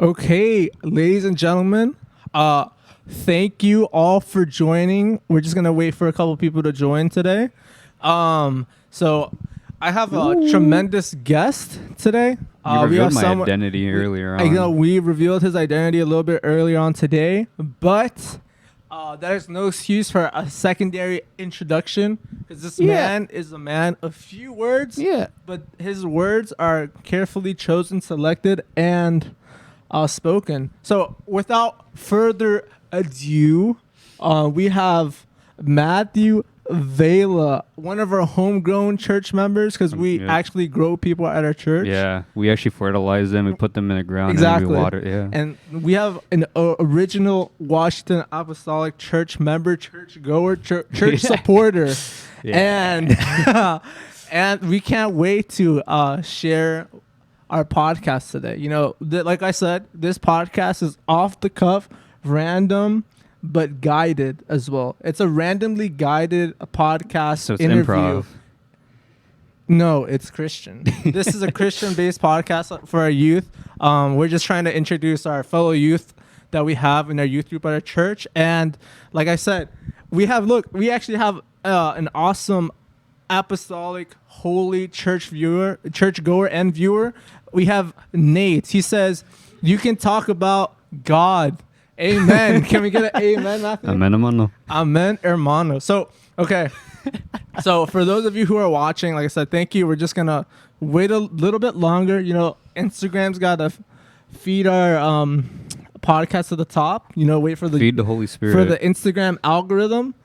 Okay, ladies and gentlemen, thank you all for joining. We're just gonna wait for a couple people to join today. So I have a tremendous guest today. You We have revealed my someone. identity earlier on. I know we revealed his identity a little bit earlier on today, but there's no excuse for a secondary introduction because this man is a man of few words. Yeah. But his words are carefully chosen, selected, and spoken. So without further ado, we have Matthew Vela, one of our homegrown church members, because we actually grow people at our church. Yeah, we actually fertilize them. We put them in the ground Exactly. and we water. Yeah. And we have an original Washington Apostolic Church member, church goer, church supporter. Yeah. And and we can't wait to share our podcast today. You know, like I said, this podcast is off the cuff, random, but guided as well. It's a randomly guided podcast So it's interview. improv. No, it's Christian. This is a Christian-based podcast for our youth. We're just trying to introduce our fellow youth that we have in our youth group at our church. And like I said, we actually have an awesome apostolic, holy church goer and viewer. We have Nate. He says, you can talk about God. Amen. Can we get an amen, Matthew? Amen, hermano. Amen, hermano. So, okay. So, for those of you who are watching, like I said, thank you. We're just going to wait a little bit longer. You know, Instagram's got to feed our podcast at the top. You know, wait for Feed the Holy Spirit. for the Instagram algorithm.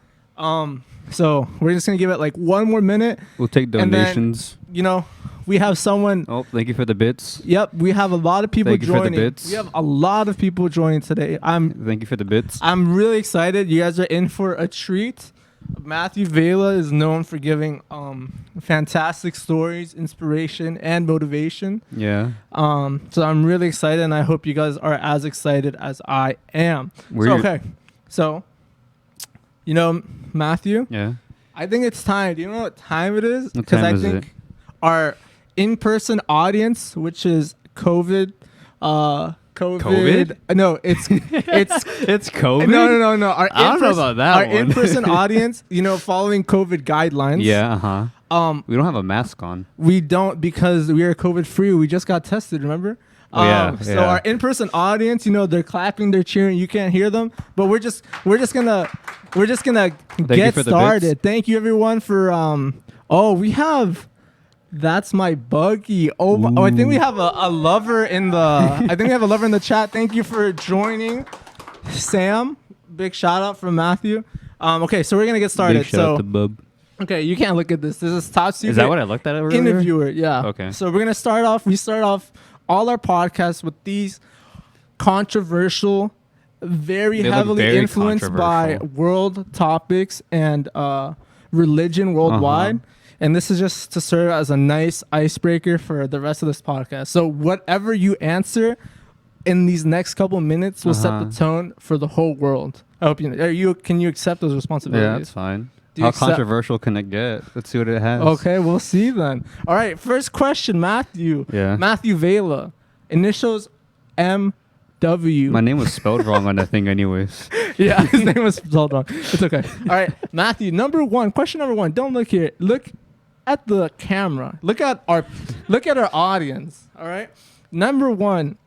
So, we're just going to give it like one more minute. We'll take And then, donations. you know, we have someone. Oh, thank you for the bits. Yep, we have a lot of people Thank you for the joining. bits. We have a lot of people joining today. Thank you for the bits. I'm really excited. You guys are in for a treat. Matthew Vela is known for giving fantastic stories, inspiration, and motivation. Yeah. So I'm really excited, and I hope you guys are as excited as I am. So, you know, Matthew, Yeah. I think it's time. Do you know what time it is? What Because time I is think it? our in-person audience, which is COVID. COVID? No, it's It's COVID. No. I don't know about that Our one. in-person audience, you know, following COVID guidelines. Yeah. Uh huh. We don't have a mask on. We don't because we are COVID free. We just got tested. Remember? So yeah. our in-person audience, you know, they're clapping, they're cheering. You can't hear them, but we're just gonna get for the started. bits. Thank you everyone for we have. That's my buggy. Oh, I think we have a lover in the. I think we have a lover in the chat. Thank you for joining, Sam. Big shout out from Matthew. Okay, so we're gonna get started. Big shout out to Bub. Okay, you can't look at this. This is top secret. Is that what I looked at earlier? Interviewer? Yeah. Okay. So we're gonna start off. We start off all our podcasts with these controversial, very They look heavily very influenced by controversial. world topics and religion worldwide. And this is just to serve as a nice icebreaker for the rest of this podcast. So whatever you answer in these next couple minutes will set the tone for the whole world. I hope can you accept those responsibilities? Yeah, that's fine. Do you How accept- controversial can it get? Let's see what it has. Okay, we'll see then. All right, first question, Matthew. Yeah. Matthew Vela. Initials MW. My name was spelled wrong on that thing, anyways. Yeah, his name was spelled wrong. It's okay. All right, Matthew, question number one. Don't look here. Look at the camera. Look at our audience. All right. Number one,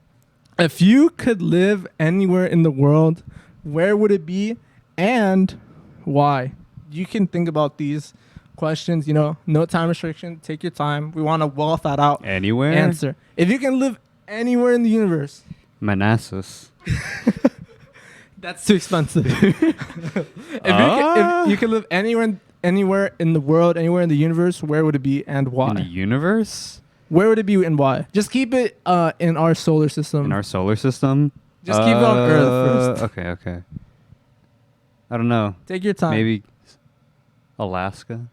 if you could live anywhere in the world, where would it be and why? You can think about these questions, you know, no time restriction. Take your time. We want to well thought out Anywhere? answer. If you can live anywhere in the universe, Manassas. that's too expensive. If you could live anywhere in the world, anywhere in the universe, where would it be and why? In the universe? Where would it be and why? Just keep it in our solar system. In our solar system? Just keep it on Earth first. Okay. I don't know. Take your time. Maybe Alaska?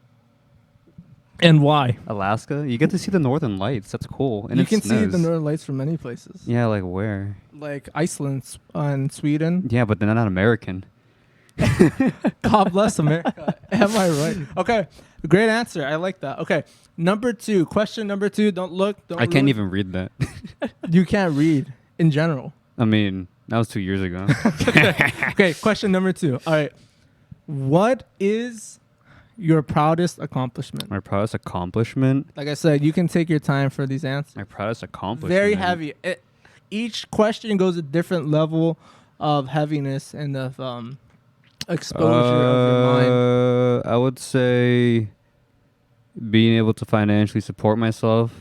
And why? Alaska? You get to see the northern lights. That's cool. And You it can see the snows. northern lights from many places. Yeah, like where? Like Iceland and Sweden. Yeah, but they're not American. God bless America. Am I right? Okay. Great answer. I like that. Okay. Question number two. Don't look. I can't even read that. You can't read in general. I mean, that was 2 years ago. Okay, question number 2. All right. What is your proudest accomplishment? My proudest accomplishment. Like I said, you can take your time for these answers. My proudest accomplishment. Very heavy. Each question goes a different level of heaviness and of exposure of your mind. I would say being able to financially support myself.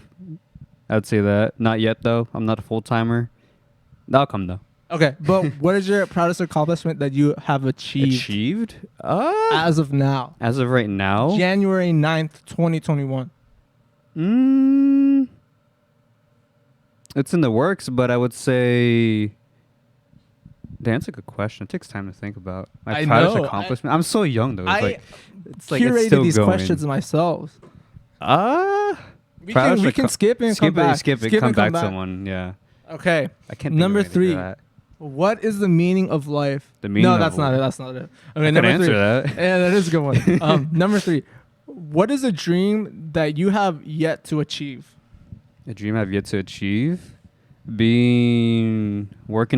I'd say that. Not yet, though. I'm not a full-timer. That'll come, though. Okay, but what is your proudest accomplishment that you have achieved Achieved? as of now? As of right now? January 9th, 2021. It's in the works, but I would say... Damn, that's a good question. It takes time to think about. My I proudest know. accomplishment? I'm so young, though. It's like it's curated still these going. questions myself. We Proudest can skip it and come back. Skip it. Come back to someone. Yeah. Okay. I can't. Number think of anything 3. for that. What is the meaning of life? The meaning. No, of that's not life. it. That's not it. I Okay, could number answer 3. that. Yeah, that is a good one. Number 3. What is a dream that you have yet to achieve? A dream I've yet to achieve, working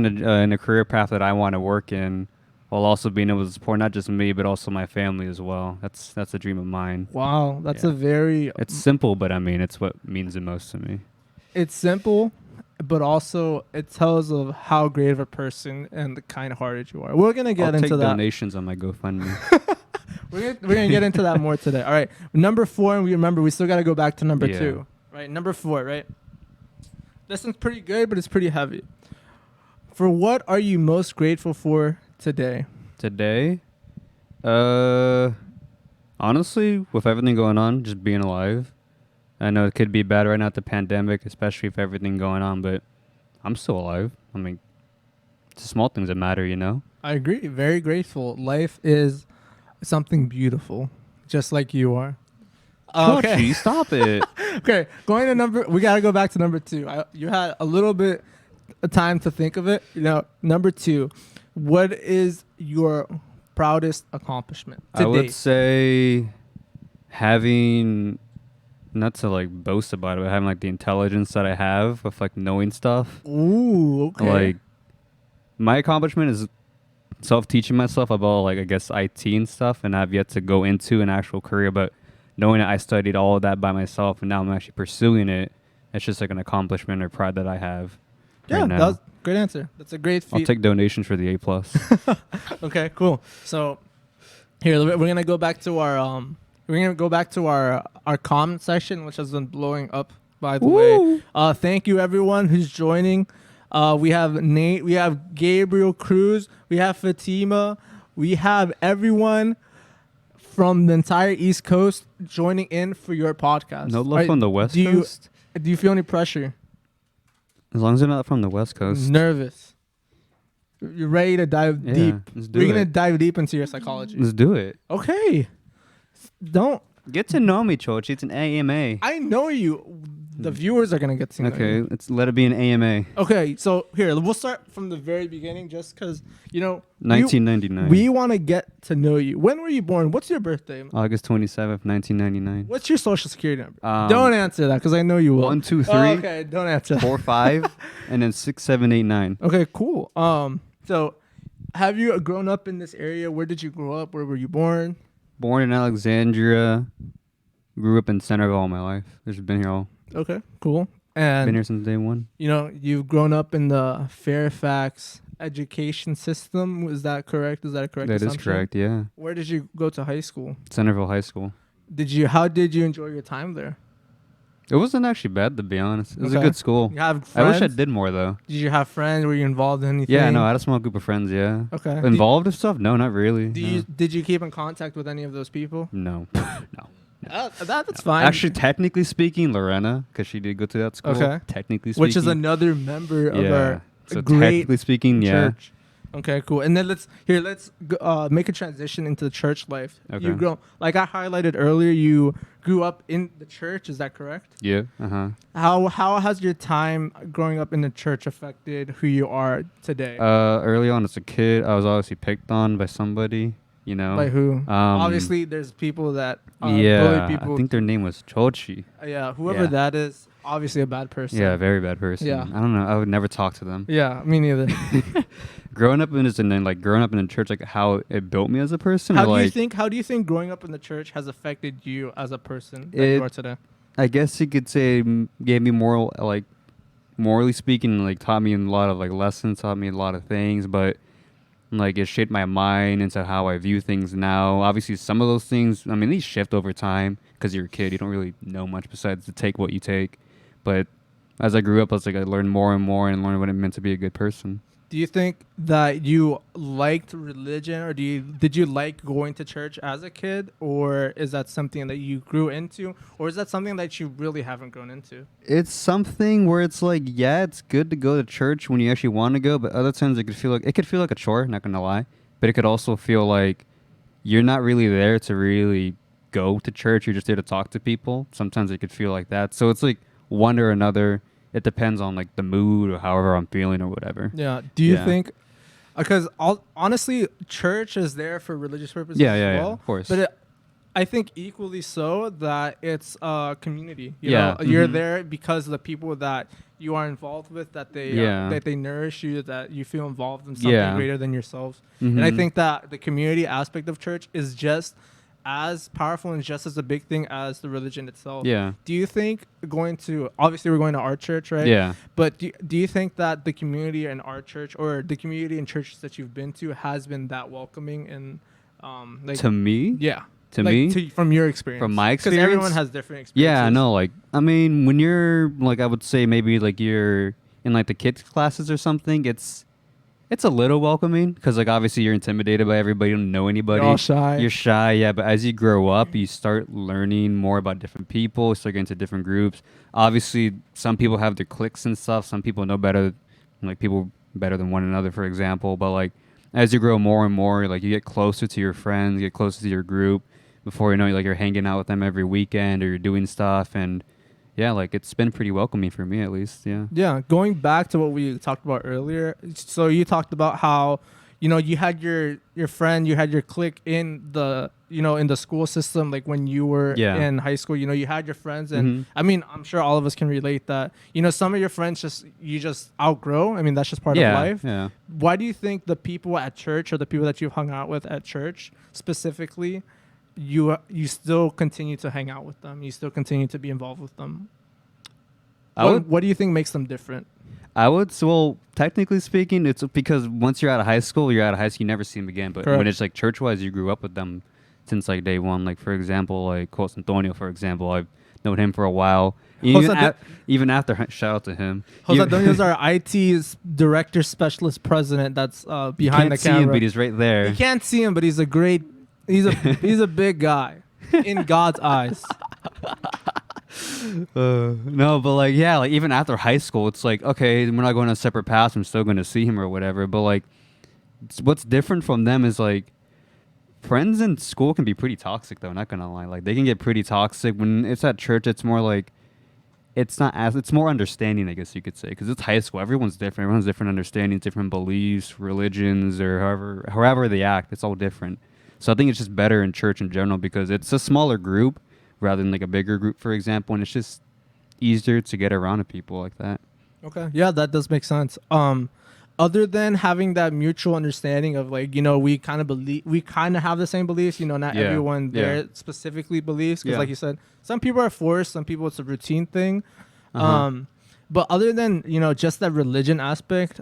in a career path that I want to work in, while also being able to support not just me but also my family as well. That's a dream of mine. Wow, that's Yeah. a very... It's simple, but I mean, it's what means the most to me. It's simple, but also it tells of how great of a person and the kind-hearted you are. We're gonna get I'll into take that. donations on my GoFundMe. We're gonna get into that more today. All right, number 4, and we still gotta go back to number Yeah. 2. Right, number 4. Right, this one's pretty good, but it's pretty heavy. For what are you most grateful for today? Today, honestly, with everything going on, just being alive. I know it could be bad right now with the pandemic, especially with everything going on, but I'm still alive. I mean, it's the small things that matter, you know? I agree. Very grateful. Life is something beautiful, just like you are. Okay, stop it. Okay, we gotta go back to number 2. You had a little bit of time to think of it. Number 2. What is your proudest accomplishment to I would date? say having, not to like boast about it, but having like the intelligence that I have with like knowing stuff. Ooh, okay. Like, my accomplishment is self-teaching myself about like, I guess, IT and stuff, and I've yet to go into an actual career, but knowing that I studied all of that by myself and now I'm actually pursuing it, it's just like an accomplishment or pride that I have. Yeah, right now. that was a great answer. That's a great feat. I'll take donations for the A+. Okay, cool. So here we're gonna go back to our comment section, which has been blowing up, by the way. Thank you everyone who's joining. We have Nate, we have Gabriel Cruz, we have Fatima, we have everyone from the entire East Coast joining in for your podcast. No love from the West Coast? Do you feel any pressure? As long as they're not from the West Coast. Nervous? You're ready to dive deep? Let's do We're gonna it. dive deep into your psychology. Let's do it. Okay. Don't. Get to know me, Chochi. It's an AMA. I know you. The viewers are gonna get to know Okay, you. let's let it be an AMA. Okay, so here we'll start from the very beginning, just because 1999. we want to get to know you. When were you born? What's your birthday? August 27th, 1999. What's your social security number? Don't answer that because I know you will. 1, 2, 3, Oh, okay, don't answer that. 4, 5, and then 6, 7, 8, 9. Okay, cool. So have you grown up in this area? Where did you grow up? Where were you born? Born in Alexandria. Grew up in Centerville all my life. Just been here all. Okay, cool. Been And here since day one. you've grown up in the Fairfax education system. Is that correct? Is that a correct That is assumption? correct, yeah. Where did you go to high school? Centerville High School. How did you enjoy your time there? It wasn't actually bad, to be honest. It was a Okay. good school. You have I wish I friends? did more, though. Did you have friends? Were you involved in anything? Yeah, no, I had a small group of friends, yeah. Okay. Involved in stuff? No, not really. Did you keep in contact with any of those people? No. No. That's fine. Actually, technically speaking, Lorena, because she did go to that school. Okay. Technically speaking. which is another member of our So great technically speaking, yeah. church. Okay, cool. And then let's make a transition into the church life. Okay. Like I highlighted earlier, you grew up in the church. Is that correct? Yeah. Uh-huh. How has your time growing up in the church affected who you are today? Early on as a kid, I was obviously picked on by somebody, By who? Obviously, there's people that bully Yeah, people. I think their name was Chochi. Yeah, whoever Yeah. that is. obviously a bad person. Yeah, very bad person. Yeah. I don't know. I would never talk to them. Yeah, me neither. Growing up in this, and then like growing up in the church, like how it built me as a person. How or, do like, you think? How do you think growing up in the church has affected you as a person that It- you are today? I guess you could say gave me moral, like morally speaking, like taught me a lot of like lessons, taught me a lot of things, but like it shaped my mind into how I view things now. Obviously, some of those things, I mean, these shift over time because you're a kid. You don't really know much besides to take what you take. But as I grew up, I learned more and more and learned what it meant to be a good person. Do you think that you liked religion, or did you like going to church as a kid, or is that something that you grew into, or is that something that you really haven't grown into? It's something where it's like, yeah, it's good to go to church when you actually want to go, but other times it could feel like a chore, not gonna lie. But it could also feel like you're not really there to really go to church. You're just there to talk to people. Sometimes it could feel like that. So it's like one or another. It depends on like the mood or however I'm feeling or whatever. Yeah. Do you Yeah. think? Because honestly, church is there for religious purposes Yeah, as yeah, well. of course. But I think equally so that it's a community. You Yeah, know, you're mhm. there because of the people that you are involved with, that they nourish you, that you feel involved in something Yeah. greater than yourselves. And I Mhm. think that the community aspect of church is just as powerful and just as a big thing as the religion itself. Yeah. Do you think obviously we're going to our church, right? Yeah. But do you think that the community in our church, or the community in churches that you've been to, has been that welcoming and like To me? yeah, To like, me? from your experience, From my because everyone experience? has different experiences. Yeah, no, like, I mean, when you're, like, I would say maybe, like, you're in, like, the kids' classes or something, it's a little welcoming, because, like, obviously you're intimidated by everybody, you don't know anybody. You're all shy. You're shy, yeah, but as you grow up, you start learning more about different people, start getting into different groups. Obviously, some people have their cliques and stuff, some people know better, like, people better than one another, for example, but, like, as you grow more and more, like, you get closer to your friends, you get closer to your group. Before you know, like, you're hanging out with them every weekend, or you're doing stuff, and yeah, like, it's been pretty welcoming for me, at least. Yeah. Yeah, going back to what we talked about earlier. So you talked about how, you had your friend, you had your clique in the, in the school system, like when you were Yeah. in high school, you had your friends. And Mhm. I mean, I'm sure all of us can relate that, some of your friends you just outgrow. I mean, that's just part Yeah. of life. Yeah. Why do you think the people at church, or the people that you've hung out with at church specifically, you still continue to hang out with them? You still continue to be involved with them? What do you think makes them different? Well, technically speaking, it's because once you're out of high school, you never see them again. But Correct. when it's like church-wise, you grew up with them since like day one. Like, for example, like Jose Antonio, for example, I've known him for a while. Even after, shout out to him. Jose You- Antonio's our IT director, specialist, president. That's you behind can't the see him, camera. but he's right there. You can't see him, but he's he's a big guy in God's eyes. No, but like, yeah, like even after high school, it's like, okay, we're not going on separate paths. I'm still going to see him or whatever. But like, what's different from them is like, friends in school can be pretty toxic though. Not gonna lie, like they can get pretty toxic. When it's at church, it's more like, it's more understanding, I guess you could say, because it's high school. Everyone's different. Everyone's different understandings, different beliefs, religions, or however they act. It's all different. So I think it's just better in church in general because it's a smaller group rather than like a bigger group, for example, and it's just easier to get around to people like that. Okay. Yeah, that does make sense. Other than having that mutual understanding of like, we kind of have the same beliefs, not Yeah, everyone there yeah. specifically believes. Because Yeah. like you said, some people are forced, some people it's a routine thing. Uh-huh. But other than, just that religion aspect,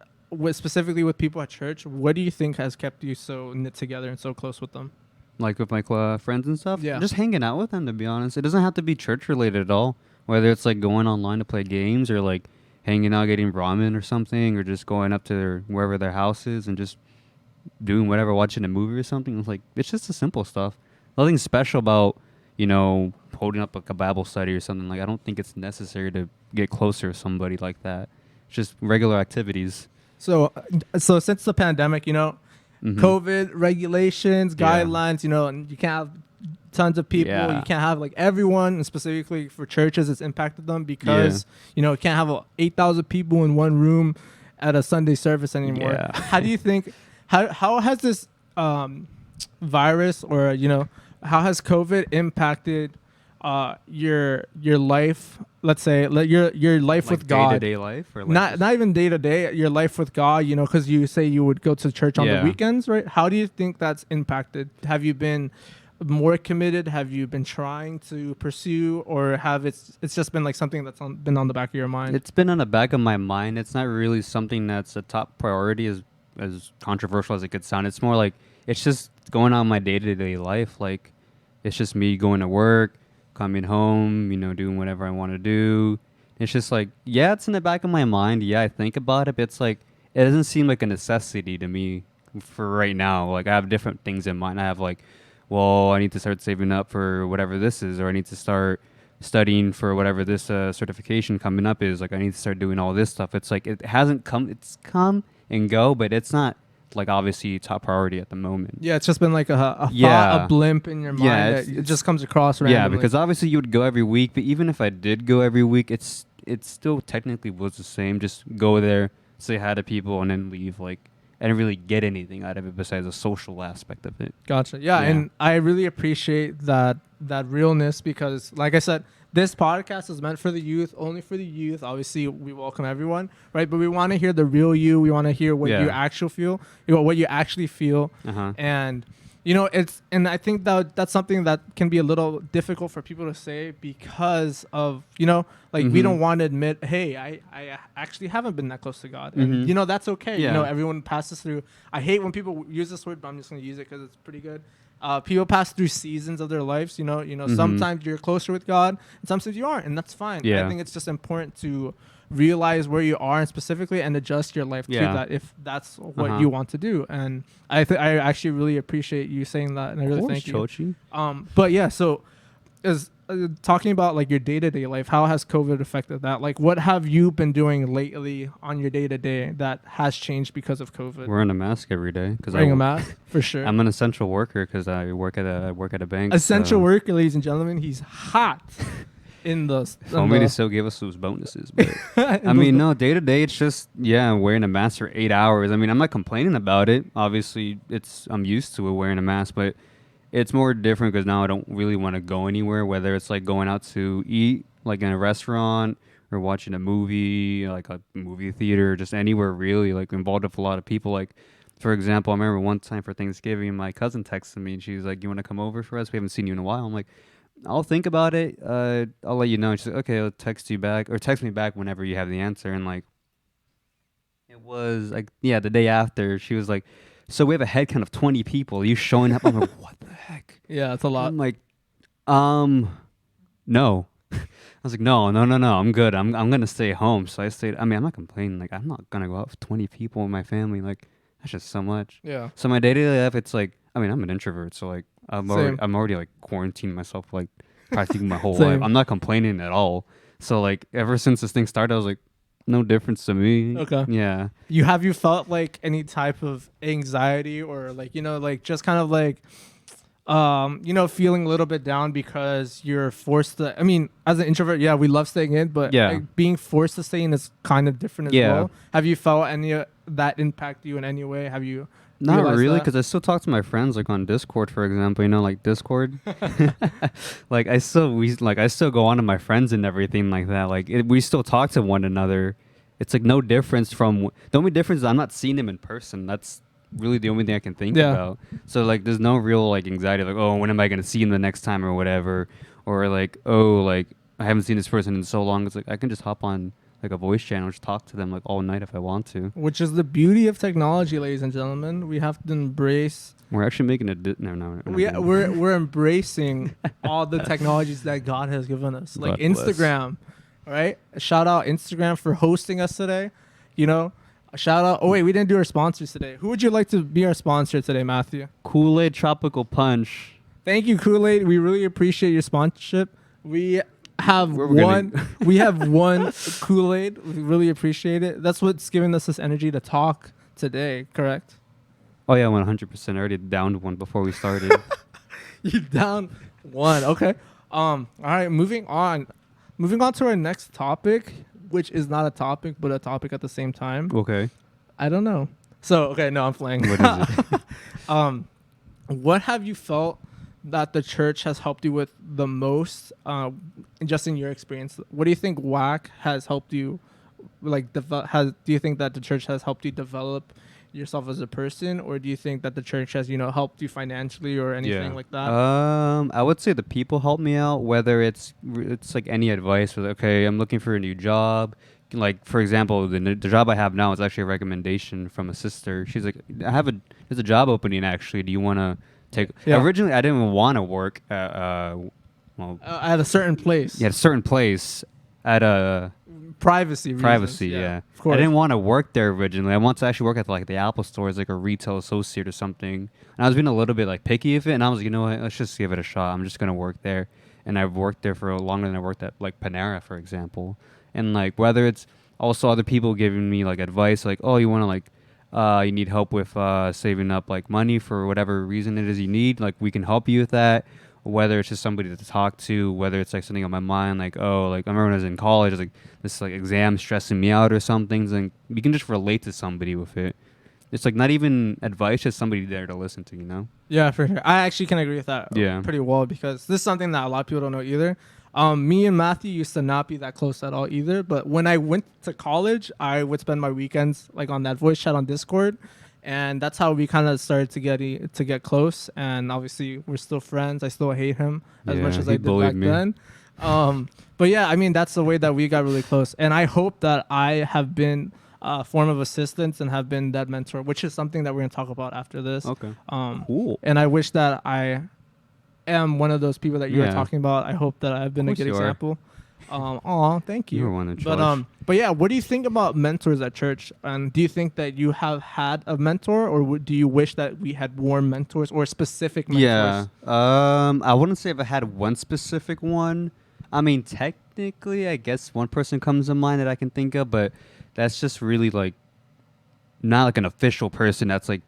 specifically with people at church, what do you think has kept you so knit together and so close with them? Like with my friends and stuff. Yeah. Just hanging out with them, to be honest. It doesn't have to be church related at all. Whether it's like going online to play games or like hanging out getting ramen or something, or just going up to wherever their house is and just doing whatever, watching a movie or something. It's just the simple stuff. Nothing special about, holding up like a Bible study or something. Like, I don't think it's necessary to get closer to somebody like that. It's just regular activities. So since the pandemic, Mhm. COVID regulations, Yeah. guidelines, and you can't have tons of people. Yeah. You can't have like everyone, and specifically for churches, it's impacted them because, you can't have 8,000 people in one room at a Sunday service anymore. Yeah. How do you think, how has this virus, or, how has COVID impacted your life, let's say your life Like with God, day-to-day life, or like not even day to day, your life with God, you know, because you say you would go to church on the Yeah. weekends, right? How do you think that's impacted? Have you been more committed? Have you been trying to pursue, or have it's just been like something that's been on the back of your mind? It's been on the back of my mind. It's not really something that's a top priority, as controversial as it could sound. It's more like it's just going on my day-to-day life. Like it's just me going to work, coming home, you know, doing whatever I want to do. It's just like, yeah, it's in the back of my mind. Yeah, I think about it, but it's like it doesn't seem like a necessity to me for right now. Like I have different things in mind. I have like, well, I need to start saving up for whatever this is, or I need to start studying for whatever this certification coming up is. Like I need to start doing all this stuff. It's like it hasn't come. It's come and go, but it's not like obviously top priority at the moment. Yeah, it's just been like a Yeah. thought, a blimp in your mind Yeah, that it just comes across randomly. Yeah, because obviously you would go every week, but even if I did go every week, it still technically was the same. Just go there, say hi to people, and then leave. Like I didn't really get anything out of it besides the social aspect of it. Gotcha. Yeah, Yeah. and I really appreciate that realness, because like I said, this podcast is meant for the youth, only for the youth. Obviously, we welcome everyone, right? But we want to hear the real you. We want to hear what Yeah. you actually feel, what you actually feel. Uh-huh. And and I think that's something that can be a little difficult for people to say, because of, we Mhm. don't want to admit, hey, I actually haven't been that close to God. And, Mhm. that's okay. Yeah. Everyone passes through. I hate when people use this word, but I'm just going to use it because it's pretty good. People pass through seasons of their lives. Mhm. Sometimes you're closer with God and sometimes you aren't, and that's fine. Yeah. I think it's just important to realize where you are, and specifically, and adjust your life to Yeah. that if that's what Uh-huh. you want to do. And I actually really appreciate you saying that, and I really thank you. Chochi. But yeah, so is talking about like your day-to-day life, how has COVID affected that? Like, what have you been doing lately on your day-to-day that has changed because of COVID? Wearing a mask every day because Wearing a mask, for sure. I'm an essential worker because I work at a bank. Essential so worker, ladies and gentlemen. He's hot in the. Homie, they still gave us those bonuses, but I mean, no, day to day, it's just wearing a mask for 8 hours. I mean, I'm not complaining about it. Obviously, I'm used to it wearing a mask, but it's more different because now I don't really want to go anywhere. Whether it's like going out to eat, like in a restaurant, or watching a movie, like a movie theater, just anywhere really, like involved with a lot of people. Like, for example, I remember one time for Thanksgiving, my cousin texted me and she was like, "You want to come over for us? We haven't seen you in a while." I'm like, "I'll think about it. I'll let you know." And she's like, "Okay, I'll text you back, or text me back whenever you have the answer." And like, it was like, the day after, she was like, "So we have a head count of 20 people. Are you showing up?" I'm like, "What the heck?" Yeah, it's a lot. I'm like, no. I was like, no, I'm good. I'm gonna stay home. So I stayed. I mean, I'm not complaining. Like, I'm not gonna go out with 20 people in my family. Like, that's just so much. Yeah. So my day-to-day life, it's like, I mean, I'm an introvert, so like, I'm Same. already like quarantined myself like practically my whole Same. life. I'm not complaining at all. So like, ever since this thing started, I was like, no difference to me. Okay. Yeah. Have you felt like any type of anxiety, or like, like just kind of like, feeling a little bit down because you're forced to, I mean, as an introvert, yeah, we love staying in, but Yeah. like, being forced to stay in is kind of different as Yeah. well. Have you felt any of that impact you in any way? Have you Not realized really, that? because I still talk to my friends like on Discord, for example. Like Discord. Like I still go on to my friends and everything like that. Like we still talk to one another. It's like no difference from the only difference is I'm not seeing them in person. That's really the only thing I can think Yeah. about. So like there's no real like anxiety like, oh, when am I gonna see him the next time or whatever, or like, oh, like I haven't seen this person in so long. It's like I can just hop on like a voice channel, just talk to them like all night if I want to. Which is the beauty of technology, ladies and gentlemen. We have to embrace. We're actually making a no. we're not doing it. We're embracing all the technologies that God has given us, like God bless. Instagram, right? Shout out Instagram for hosting us today. A shout out. Oh wait, we didn't do our sponsors today. Who would you like to be our sponsor today, Matthew? Kool-Aid Tropical Punch. Thank you, Kool-Aid. We really appreciate your sponsorship. We have Where we're one. gonna- We have one Kool-Aid. We really appreciate it. That's what's giving us this energy to talk today. Correct? Oh yeah, 100%. I already downed one before we started. You down one. Okay. All right. Moving on. Moving on to our next topic, which is not a topic, but a topic at the same time. Okay. I don't know. So okay, no, I'm playing. What is it? What have you felt that the church has helped you with the most, just in your experience? What do you think WAC has helped you, like, do you think that the church has helped you develop yourself as a person, or do you think that the church has, helped you financially or anything like that? I would say the people help me out, whether it's like any advice, whether, okay, I'm looking for a new job. Like, for example, the job I have now is actually a recommendation from a sister. She's like, there's a job opening actually. Do you want to take? Yeah. Originally, I didn't want to work at, At a certain place. a certain place at a Privacy reasons. privacy. Yeah. Of course. I didn't want to work there originally. I wanted to actually work at like the Apple store as like a retail associate or something. And I was being a little bit like picky of it. And I was like, you know what? Let's just give it a shot. I'm just gonna work there. And I've worked there for longer than I worked at like Panera, for example. And like whether it's also other people giving me like advice, like, oh, you want to like you need help with saving up like money for whatever reason it is you need, like we can help you with that. Whether it's just somebody to talk to, whether it's like something on my mind, like, oh, like I remember when I was in college, it was like this like exam stressing me out or something. And you can just relate to somebody with it. It's like not even advice, just somebody there to listen to, you know? Yeah, for sure. I actually can agree with that pretty well, because this is something that a lot of people don't know either. Me and Matthew used to not be that close at all either. But when I went to college, I would spend my weekends like on that voice chat on Discord. And that's how we kind of started to get close. And obviously, we're still friends. I still hate him as much as I did back then. But yeah, I mean, that's the way that we got really close. And I hope that I have been a form of assistance and have been that mentor, which is something that we're going to talk about after this. Okay. Cool. And I wish that I am one of those people that you were talking about. I hope that I've been a good example. Thank you. You were one in charge. But yeah, what do you think about mentors at church? And do you think that you have had a mentor, or do you wish that we had more mentors or specific mentors? Yeah. I wouldn't say if I had one specific one. I mean, technically, I guess one person comes to mind that I can think of, but that's just really like not like an official person. That's like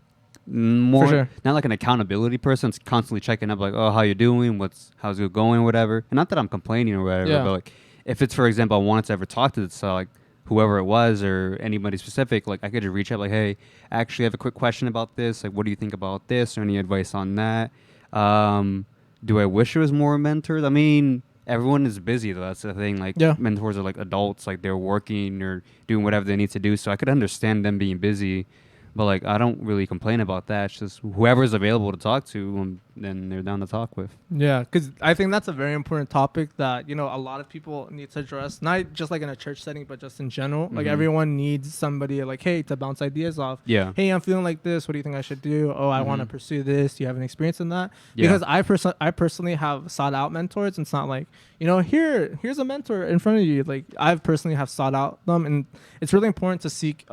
more not like an accountability person. It's constantly checking up, like, oh, how you doing? How's it going? Whatever. And not that I'm complaining or whatever, but like if it's, for example, I wanted to ever talk to like whoever it was or anybody specific, like I could just reach out, like, hey, actually, I have a quick question about this. Like, what do you think about this? Or any advice on that? Do I wish there was more mentors? I mean, everyone is busy though. That's the thing. Like mentors are like adults, like they're working or doing whatever they need to do. So I could understand them being busy, but like I don't really complain about that. It's just whoever's available to talk to, then they're down to talk with. Yeah, because I think that's a very important topic that a lot of people need to address. Not just like in a church setting, but just in general. Mm-hmm. Like everyone needs somebody like, hey, to bounce ideas off. Yeah. Hey, I'm feeling like this. What do you think I should do? Oh, I want to pursue this. Do you have an experience in that? Yeah. Because I personally have sought out mentors. And it's not like here's a mentor in front of you. Like I've personally have sought out them, and it's really important to seek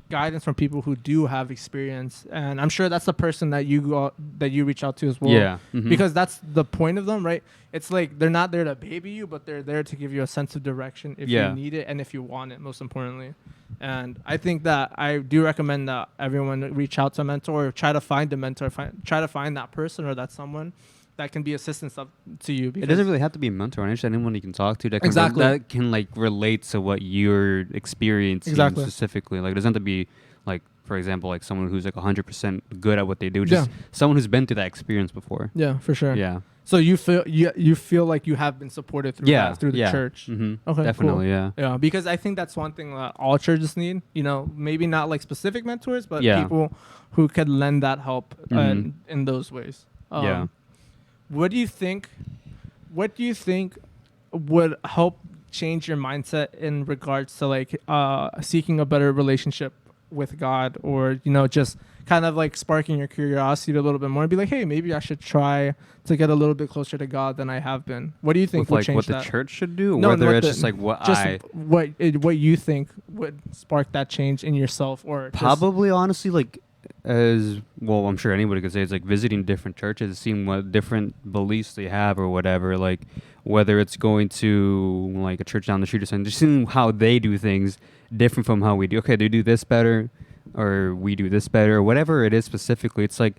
guidance from people who do have experience, and I'm sure that's the person that you reach out to as well. Yeah, because that's the point of them, right? It's like they're not there to baby you, but they're there to give you a sense of direction if you need it and if you want it, most importantly. And I think that I do recommend that everyone reach out to a mentor, or try to find a mentor, try to find that person or that someone that can be assistance to you. It doesn't really have to be a mentor. Just anyone you can talk to that can like relate to what you're experiencing specifically. Like it doesn't have to be like, for example, like someone who's like 100% good at what they do. Just someone who's been through that experience before. Yeah, for sure. Yeah. So you feel like you have been supported through the church. Mm-hmm. Okay, definitely. Cool. Yeah, because I think that's one thing that all churches need. Maybe not like specific mentors, but people who could lend that help in those ways. What do you think would help change your mindset in regards to like seeking a better relationship with God, or just kind of like sparking your curiosity a little bit more and be like, hey, maybe I should try to get a little bit closer to God than I have been? What do you think would change that? What the church should do? No, whether it's just like what you think would spark that change in yourself, or probably honestly like, as well, I'm sure anybody could say, it's like visiting different churches, seeing what different beliefs they have or whatever, like whether it's going to like a church down the street or something, just seeing how they do things different from how we do. Okay, they do this better, or we do this better, or whatever it is specifically. It's like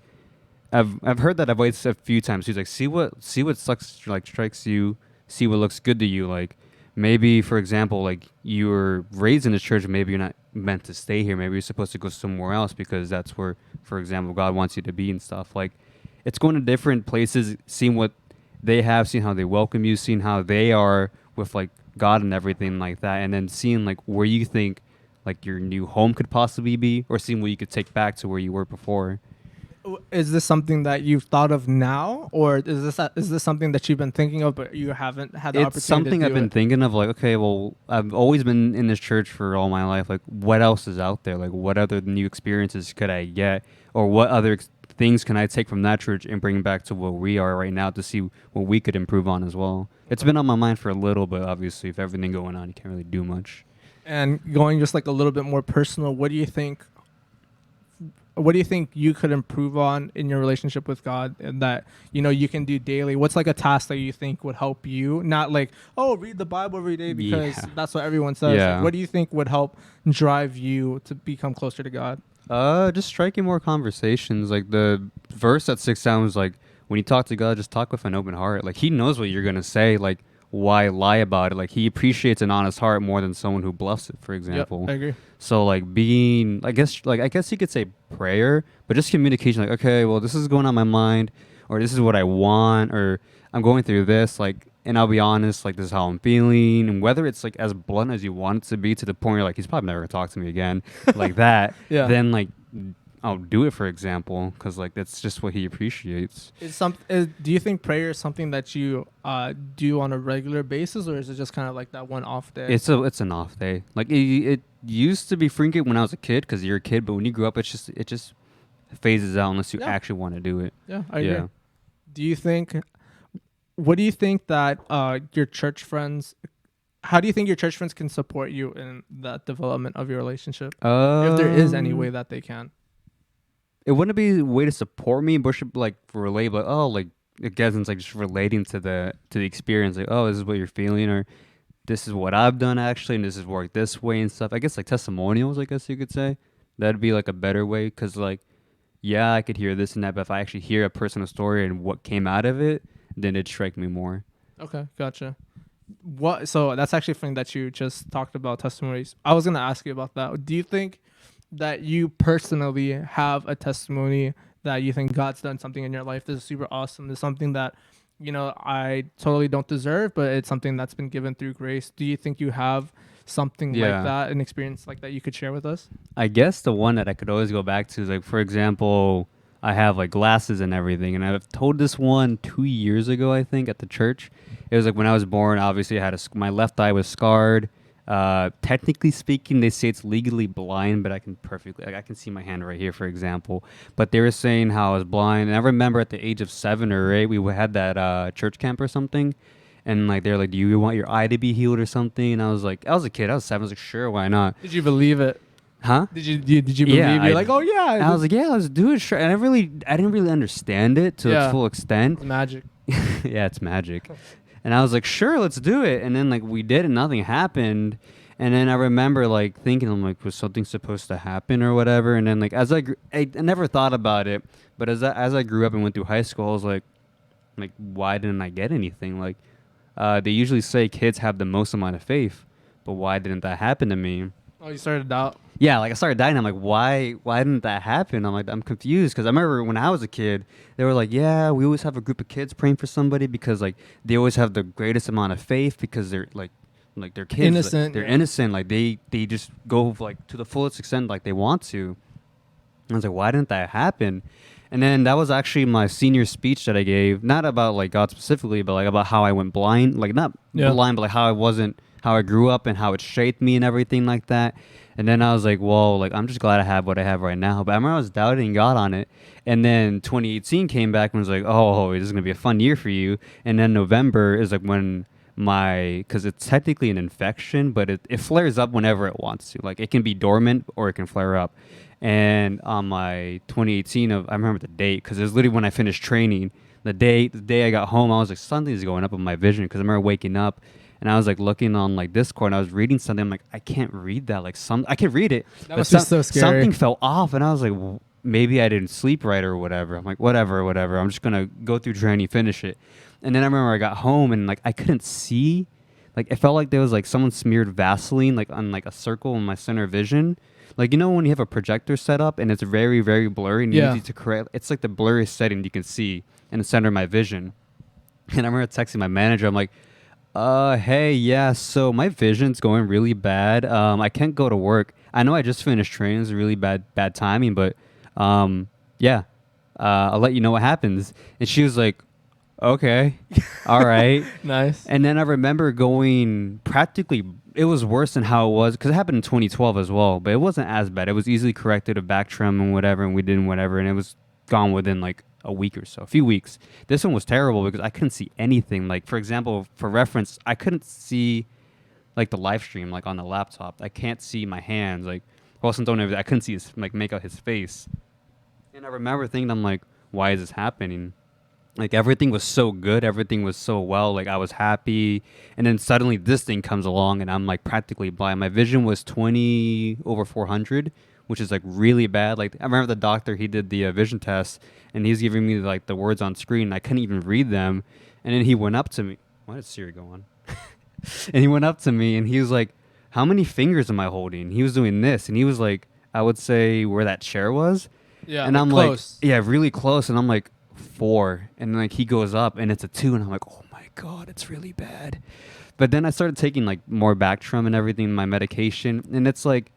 I've heard that advice a few times. He's like, see what strikes you, see what looks good to you. Like maybe, for example, like you were raised in this church, maybe you're not meant to stay here. Maybe you're supposed to go somewhere else because that's where, for example, God wants you to be and stuff. Like it's going to different places, seeing what they have, seeing how they welcome you, seeing how they are with like God and everything like that, and then seeing like where you think like your new home could possibly be, or seeing what you could take back to where you were before. Is this something that you've thought of now, or is this something that you've been thinking of but you haven't had the opportunity It's something to I've do been it? thinking of, like, okay, well, I've always been in this church for all my life. Like, what else is out there? Like, what other new experiences could I get? Or what other things can I take from that church and bring back to where we are right now to see what we could improve on as well? It's been on my mind for a little bit, obviously. If everything going on, you can't really do much. And going just like a little bit more personal, what do you think? What do you think you could improve on in your relationship with God, and that you can do daily? What's like a task that you think would help you? Not like, oh, read the Bible every day because Yeah. that's what everyone says. Yeah. Like, what do you think would help drive you to become closer to God? Just striking more conversations. Like the verse that sticks out was like, when you talk to God, just talk with an open heart. Like He knows what you're gonna say. Like, why lie about it? Like He appreciates an honest heart more than someone who bluffs it, for example. Yep, I agree. So like being, I guess you could say prayer, but just communication. Like, okay, well, this is going on my mind, or this is what I want, or I'm going through this. Like, and I'll be honest, like this is how I'm feeling, and whether it's like as blunt as you want it to be, to the point where like he's probably never gonna talk to me again, like that. Yeah. Then like I'll do it, for example, because like that's just what He appreciates. Do you think prayer is something that you do on a regular basis, or is it just kind of like that one off day? It's an off day. Like it used to be freaking when I was a kid, because you're a kid, but when you grow up, it just phases out unless you Yeah. actually want to do it. Yeah, I agree. Do you think? What do you think that your church friends? How do you think your church friends can support you in that development of your relationship, if there is any way that they can? It wouldn't be a way to support me, but should like relate, but oh, like again, it's like just relating to the experience, like, oh, this is what you're feeling, or this is what I've done actually, and this has worked this way and stuff. I guess like testimonials, I guess you could say. That'd be like a better way, because like, yeah, I could hear this and that, but if I actually hear a personal story and what came out of it, then it'd strike me more. Okay, gotcha. So that's actually funny that you just talked about testimonies. I was gonna ask you about that. Do you think that you personally have a testimony that you think God's done something in your life? This is super awesome. This is something that I totally don't deserve, but it's something that's been given through grace. Do you think you have something like that, an experience like that you could share with us? I guess the one that I could always go back to is like, for example, I have like glasses and everything, and I've told this one 2 years ago, I think, at the church. It was like when I was born, obviously I had my left eye was scarred. Technically speaking, they say it's legally blind, but I can see my hand right here, for example. But they were saying how I was blind, and I remember at the age of 7 or 8, we had that church camp or something, and like they're like, "Do you want your eye to be healed or something?" And I was like, I was a kid, I was 7, I was like, sure, why not? Did you believe it? Huh? Did you believe? Yeah, You're like, oh yeah. And I was like, yeah, let's do it. Sure. And I didn't really understand it to its full extent. Magic. Yeah, it's magic. And I was like, sure, let's do it. And then like we did, and nothing happened. And then I remember like thinking, I'm like, was something supposed to happen or whatever? And then like as I never thought about it, but as I grew up and went through high school, I was like, why didn't I get anything? Like, they usually say kids have the most amount of faith, but why didn't that happen to me? Oh, you started to doubt. Yeah, like I started dying. I'm like, why didn't that happen? I'm like, I'm confused, because I remember when I was a kid, they were like, yeah, we always have a group of kids praying for somebody because like they always have the greatest amount of faith because they're like they're kids, Innocent, like, they're yeah. innocent, like they just go like to the fullest extent like they want to. And I was like, why didn't that happen? And then that was actually my senior speech that I gave, not about like God specifically, but like about how I went blind, like not blind, but like how I grew up and how it shaped me and everything like that. And then I was like, well, like I'm just glad I have what I have right now. But I remember I was doubting God on it. And then 2018 came back and was like, oh, this is going to be a fun year for you. And then November is like when because it's technically an infection, but it flares up whenever it wants to. Like it can be dormant or it can flare up. And on my 2018 I remember the date, because it was literally when I finished training. The day I got home, I was like, something's going up with my vision, because I remember waking up and I was like looking on like Discord and I was reading something. I'm like, I can't read that. Like I can read it. That must be so scary. Something fell off, and I was like, maybe I didn't sleep right or whatever. I'm like, whatever. I'm just gonna go through training, finish it. And then I remember I got home and like I couldn't see like it felt like there was like someone smeared Vaseline like on like a circle in my center vision. Like, you know when you have a projector set up and it's very, very blurry and you Yeah. need to correct, it's like the blurriest setting you can see in the center of my vision. And I remember texting my manager. I'm like, hey, yeah, so my vision's going really bad. I can't go to work. I know I just finished training. It's really bad timing, but yeah, I'll let you know what happens. And she was like, okay, all right. Nice. And then I remember going practically, it was worse than how it was because it happened in 2012 as well, but it wasn't as bad. It was easily corrected, a back trim and whatever, and we did whatever, and it was gone within like a week or so, a few weeks. This one was terrible because I couldn't see anything. Like, for example, for reference, I couldn't see like the live stream like on the laptop. I can't see my hands. Like, Wilson don't know, I couldn't see his, like, make out his face. And I remember thinking, I'm like, why is this happening? Like, everything was so good, everything was so well, like I was happy, and then suddenly this thing comes along and I'm like practically blind. My vision was 20/400, which is like really bad. Like, I remember the doctor, he did the vision test and he's giving me like the words on screen and I couldn't even read them. And then he went up to me. Why did Siri go on? And he went up to me and he was like, how many fingers am I holding? He was doing this and he was like, I would say where that chair was. Yeah. And I'm close. like, yeah, really close. And I'm like, 4. And like he goes up and it's a 2. And I'm like, oh my God, it's really bad. But then I started taking like more Bactrim and everything, my medication. And it's like,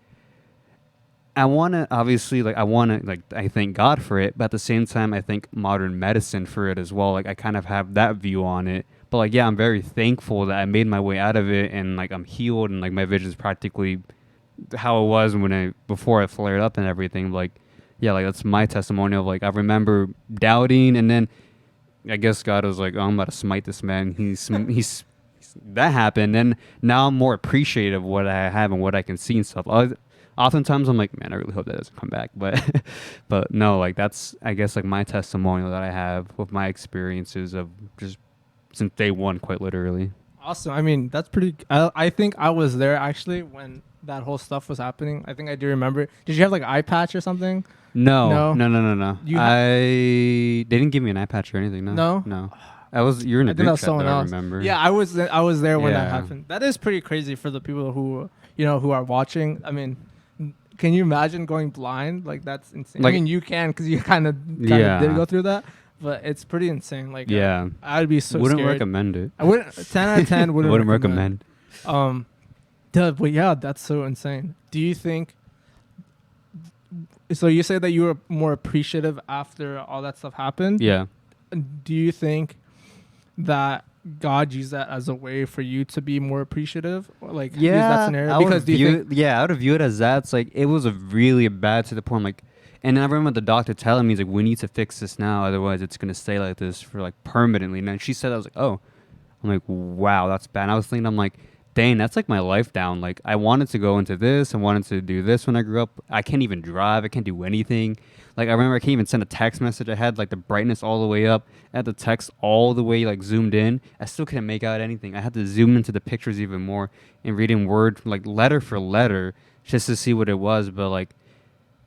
I want to obviously, like, I thank God for it. But at the same time, I thank modern medicine for it as well. Like, I kind of have that view on it. But like, yeah, I'm very thankful that I made my way out of it and like I'm healed and like my vision's practically how it was before I flared up and everything. Like, yeah, like that's my testimonial of like I remember doubting, and then I guess God was like, oh, I'm about to smite this man. He's that happened, and now I'm more appreciative of what I have and what I can see and stuff. Oftentimes I'm like, man, I really hope that doesn't come back, but no, like that's I guess like my testimonial that I have with my experiences of just since day one, quite literally. Awesome. I mean, that's pretty. I think I was there actually when that whole stuff was happening. I think I do remember. Did you have like an eye patch or something? No. You They didn't give me an eye patch or anything. No? No. You're in a I think that group was chat, someone though, I else. remember. Yeah, I was there when that Yeah. happened. That is pretty crazy for the people who who are watching. I mean, can you imagine going blind? Like that's insane. Like- I mean, you can because you kind of Yeah. did go through that, but it's pretty insane. Like Yeah. I'd be so Wouldn't scared. recommend it. I wouldn't. 10 out of 10 wouldn't, Wouldn't recommend. recommend. But yeah, that's so insane. Do you think? So you say that you were more appreciative after all that stuff happened. Yeah. Do you think that God used that as a way for you to be more appreciative? Or like use that scenario? I would Because do you view think? it, yeah, I would view it as that. It's like it was a really bad to the point. Like, and I remember the doctor telling me, he's like, we need to fix this now, otherwise it's gonna stay like this for like permanently. And then she said, I was like, oh, I'm like, wow, that's bad. And I was thinking, I'm like, dang, that's like my life down. Like, I wanted to go into this. I wanted to do this when I grew up. I can't even drive. I can't do anything. Like, I remember I can't even send a text message. I had like the brightness all the way up. I had the text all the way like zoomed in. I still couldn't make out anything. I had to zoom into the pictures even more and reading word, like letter for letter, just to see what it was. But like,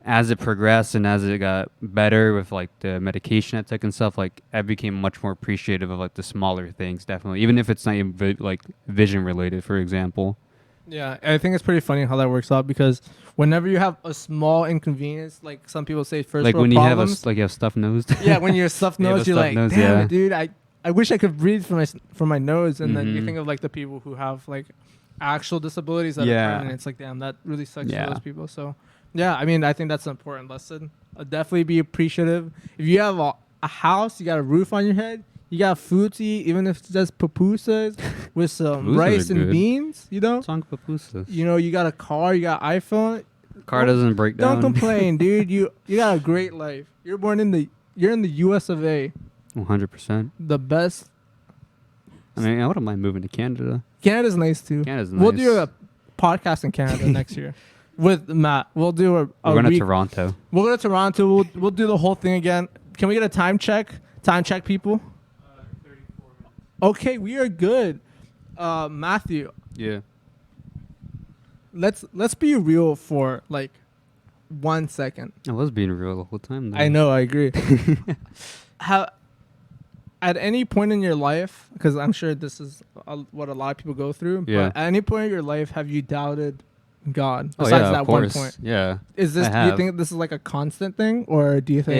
as it progressed and as it got better with like the medication I took and stuff, like I became much more appreciative of like the smaller things, definitely, even if it's not even like vision related, for example. Yeah, I think it's pretty funny how that works out because whenever you have a small inconvenience, like some people say first Like world when you have problems, you have stuffed nose. yeah, when you're stuffed You have nose, a you're stuffed like, nose, damn yeah. it, dude, I wish I could breathe from my nose, and then you Mhm. think of like the people who have like actual disabilities that Yeah. are permanent. It's like, damn, that really sucks Yeah. for those people. So, yeah, I mean, I think that's an important lesson. Definitely be appreciative. If you have a house, you got a roof on your head, you got food to eat, even if it's just pupusas with some Pupusas rice are and good. beans, Song pupusas. you got a car, you got iPhone. Car doesn't break down. Don't complain, dude. You got a great life. You're in the US of A. 100%. The best. I mean, I wouldn't mind moving to Canada. Canada's nice too. Canada's We'll nice. do a podcast in Canada next year with Matt. We'll do a We're going to week. Toronto. We'll go to Toronto. We'll do the whole thing again. Can we get a time check? Time check, people. 34 minutes. Okay, we are good. Matthew, Yeah. let's be real for like 1 second. I was being real the whole time, though. I know, I agree. How at any point in your life, because I'm sure this is what a lot of people go through, Yeah. but at any point in your life, have you doubted God Oh besides yeah, that of one course. point? Yeah. Is this? I Do you have. think this is like a constant thing, or do you think?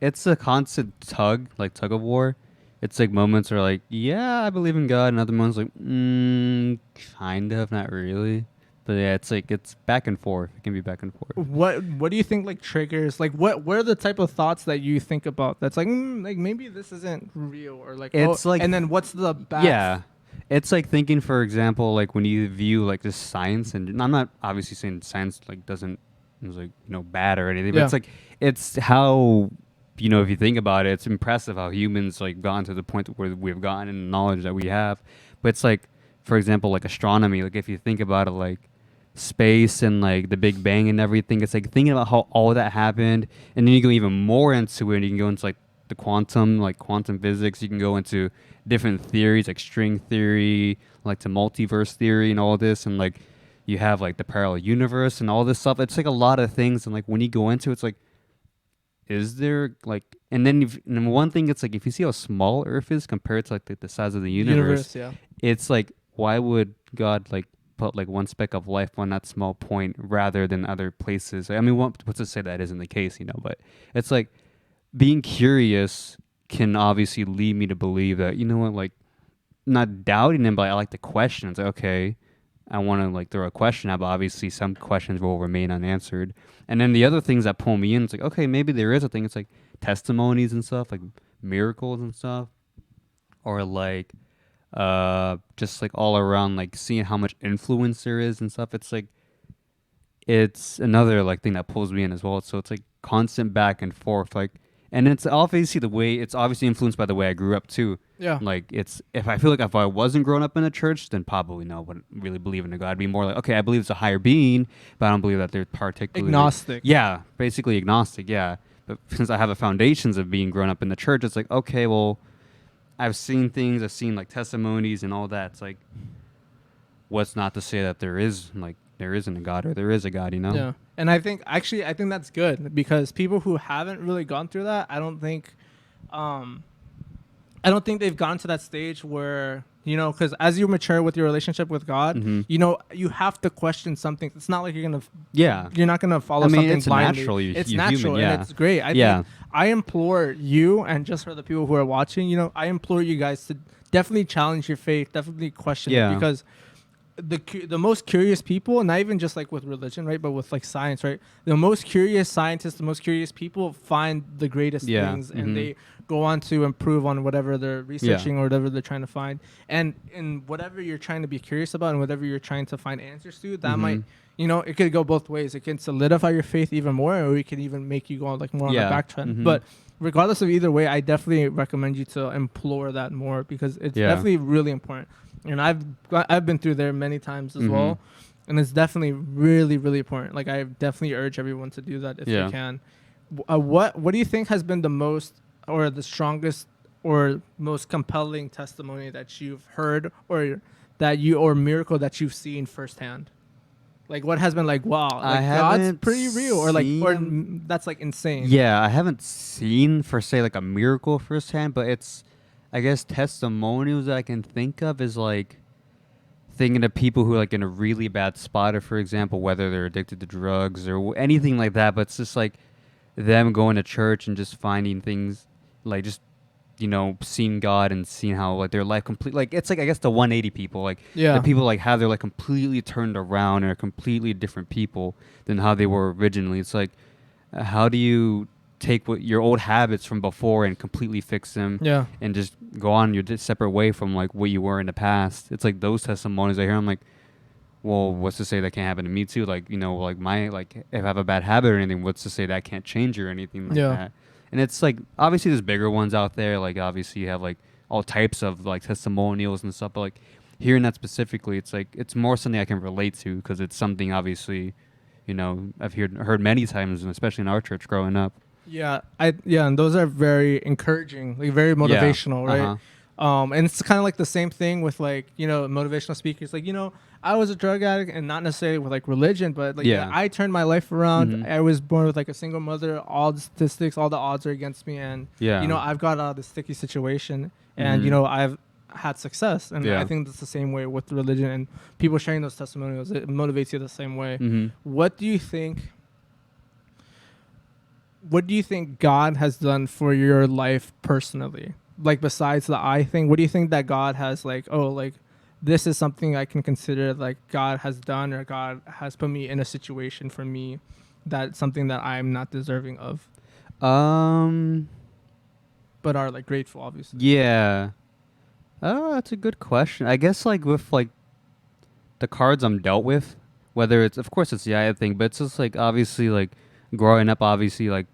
It's a constant tug of war. It's like moments are like, yeah, I believe in God, and other moments like, kind of, not really. But yeah, it's like it's back and forth. It can be back and forth. What do you think like triggers like what are the type of thoughts that you think about that's like maybe this isn't real or like It's like- and then what's the back Yeah. It's like thinking, for example, like when you view like this science, and I'm not obviously saying science like doesn't is like bad or anything, but Yeah. it's like it's how if you think about it, it's impressive how humans like gotten to the point where we've gotten in the knowledge that we have. But it's like, for example, like astronomy. Like if you think about it, like space and like the Big Bang and everything, it's like thinking about how all that happened, and then you go even more into it. And you can go into like the quantum physics. You can go into different theories like string theory, like to multiverse theory and all this, and like you have like the parallel universe and all this stuff. It's like a lot of things, and like when you go into it, it's like, is there like, and then one thing, it's like if you see how small Earth is compared to like the size of the universe, yeah it's like, why would God like put like one speck of life on that small point rather than other places? I mean, what's to say that isn't the case, but it's like being curious can obviously lead me to believe that, like not doubting him, but I like the question. It's like, okay, I want to like throw a question out, but obviously some questions will remain unanswered. And then the other things that pull me in, it's like, okay, maybe there is a thing. It's like testimonies and stuff, like miracles and stuff, or like just like all around, like seeing how much influence there is and stuff. It's like it's another like thing that pulls me in as well. So it's like constant back and forth, like, and it's obviously it's obviously influenced by the way I grew up too. yeah Like it's, if I feel like if I wasn't growing up in a church, then probably no, I wouldn't really believe in a God. I'd be more like, okay, I believe it's a higher being, but I don't believe that they're particularly agnostic Yeah, basically agnostic. Yeah, but since I have the foundations of being grown up in the church, it's like, okay, well, I've seen things, I've seen like testimonies and all that. It's like, what's not to say that there isn't a God, or there is a God, yeah and I think that's good, because people who haven't really gone through that, I don't think they've gone to that stage where, because as you mature with your relationship with God, Mhm. You have to question something. It's not like you're Yeah. not gonna follow I mean, something it's blindly. natural. It's You're natural, human, yeah. and it's great. I Yeah. think I implore you, and just for the people who are watching, I implore you guys to definitely challenge your faith, definitely question Yeah. it, because the most curious people, not even just like with religion, right, but with like science, right, the most curious scientists, the most curious people find the greatest Yeah. things, Mhm. and they go on to improve on whatever they're researching or whatever they're trying to find. And in whatever you're trying to be curious about and whatever you're trying to find answers to, that Mhm. might, it could go both ways. It can solidify your faith even more, or it can even make you go like more on Yeah. a back trend. Mhm. But regardless of either way, I definitely recommend you to implore that more, because it's Yeah. definitely really important. And I've been through there many times as Mhm. well, and it's definitely really, really important. Like, I definitely urge everyone to do that if Yeah. they can. What do you think has been the most, or the strongest, or most compelling testimony that you've heard, or miracle that you've seen firsthand? Like, what has been like, wow, I like God's haven't pretty real, or like, seen- that's like insane. Yeah, I haven't seen for say like a miracle firsthand, but it's, I guess, testimonials that I can think of is like thinking of people who are like in a really bad spot, or for example, whether they're addicted to drugs or anything like that. But it's just like them going to church and just finding things, like just seeing God and seeing how like their life complete, like it's like, I guess, the 180 people, like Yeah. the people like have their like completely turned around and are completely different people than how they were originally. It's like, how do you take what your old habits from before and completely fix them Yeah. and just go on your separate way from like what you were in the past? It's like those testimonies I hear, I'm like, well, what's to say that can't happen to me too? Like, like my, like if I have a bad habit or anything, what's to say that can't change or anything like Yeah. that? And it's like, obviously there's bigger ones out there. Like obviously you have like all types of like testimonials and stuff, but like hearing that specifically, it's like, it's more something I can relate to, because it's something obviously, I've heard many times, and especially in our church growing up. Yeah, and those are very encouraging, like very motivational, right? Uh-huh. And it's kind of like the same thing with like, motivational speakers. Like, I was a drug addict, and not necessarily with like religion, but like Yeah. I turned my life around. Mhm. I was born with like a single mother. All the statistics, all the odds are against me, and Yeah. you know I've got out of the sticky situation, and you Mhm. know I've had success, and Yeah. I think that's the same way with religion and people sharing those testimonials. It motivates you the same way. Mm-hmm. What do you think? What do you think God has done for your life personally? Like besides the eye thing, what do you think that God has like, oh, like this is something I can consider like God has done or God has put me in a situation for me that's something that I'm not deserving of, but are like grateful obviously. Yeah. Oh, that's a good question. I guess like with like the cards I'm dealt with, whether it's of course it's the eye thing, but it's just like obviously like growing up, obviously like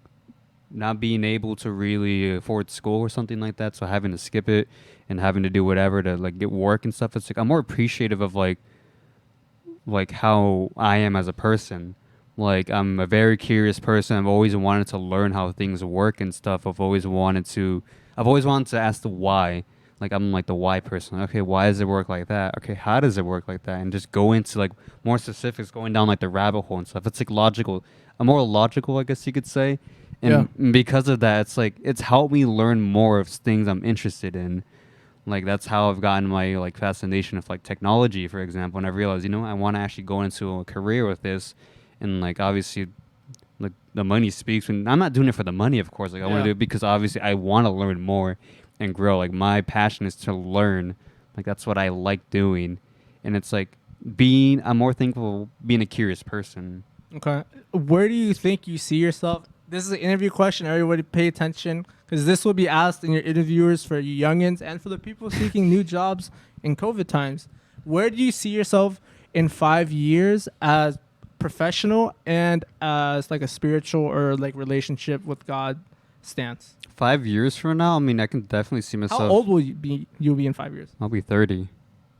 not being able to really afford school or something like that, so having to skip it and having to do whatever to like get work and stuff. It's like I'm more appreciative of like how I am as a person. Like I'm a very curious person. I've always wanted to learn how things work and stuff. I've always wanted to ask the why. Like I'm like the why person. Okay, why does it work like that? Okay, how does it work like that? And just go into like more specifics, going down like the rabbit hole and stuff. It's like logical. I'm more logical, I guess you could say. And because of that, it's like it's helped me learn more of things I'm interested in. Like that's how I've gotten my like fascination of like technology, for example. And I realized, you know, I want to actually go into a career with this, and like obviously, like the money speaks. And I'm not doing it for the money, of course. Like I want to do it because obviously I want to learn more and grow. Like my passion is to learn. Like that's what I like doing, and it's like I'm more thankful being a curious person. Okay. Where do you think you see yourself? This is an interview question. Everybody pay attention because this will be asked in your interviewers for you youngins and for the people seeking new jobs in COVID times. Where do you see yourself in 5 years as professional and as like a spiritual or like relationship with God stance? 5 years from now, I mean, I can definitely see myself. How old will you be? You'll be in 5 years. I'll be 30.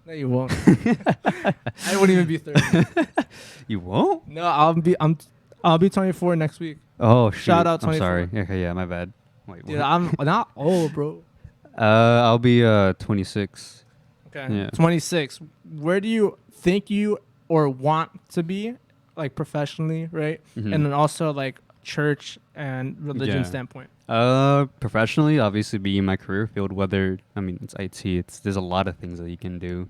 No, you won't. I wouldn't even be 30. You won't? No, I'll be 24 next week. Oh, shoot. Shout out I'm 24. sorry. Okay, yeah, my bad. Wait, Dude, what? I'm not old, bro. I'll be 26. Okay. Yeah. 26. Where do you think you or want to be, like professionally, right? Mhm. And then also like church and religion Yeah. standpoint. Professionally, obviously, be in my career field. Whether I mean it's IT, there's a lot of things that you can do,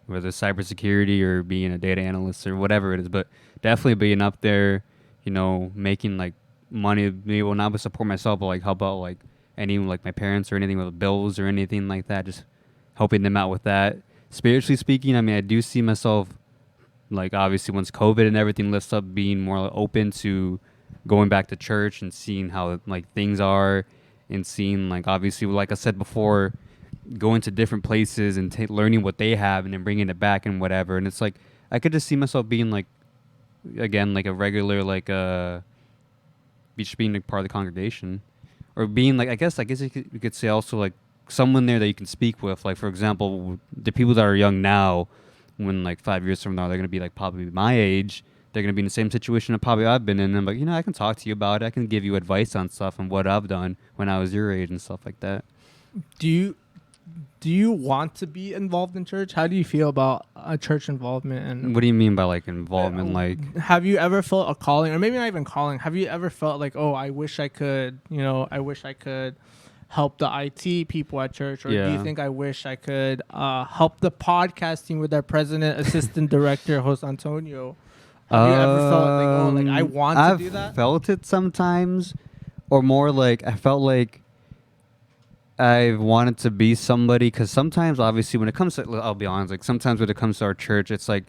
whether it's cybersecurity or being a data analyst or whatever it is. But definitely being up there, you know, making like money, maybe well not to support myself, but like how about like any like my parents or anything with bills or anything like that, just helping them out with that. Spiritually speaking, I mean, I do see myself like obviously once COVID and everything lifts up, being more open to going back to church and seeing how like things are, and seeing like obviously like I said before, going to different places and learning what they have and then bringing it back and whatever. And it's like I could just see myself being like again like a regular like just being like part of the congregation, or being like I guess you could say also like someone there that you can speak with. Like for example, the people that are young now, when like 5 years from now they're gonna be like probably my age, they're gonna be in the same situation that probably I've been in. And I'm like, you know, I can talk to you about it. I can give you advice on stuff and what I've done when I was your age and stuff like that. Do you want to be involved in church? How do you feel about church involvement? And What do you mean by like involvement? Like, have you ever felt a calling, or maybe not even calling? Have you ever felt like, oh, I wish I could, I wish I could help the IT people at church, or do you Yeah. think I wish I could help the podcasting with our president, assistant director, Jose Antonio? Have you ever felt like, oh, like I want I've to do that? felt it sometimes, or more like I felt like I've wanted to be somebody, because sometimes obviously when it comes to, I'll be honest, like sometimes when it comes to our church, it's like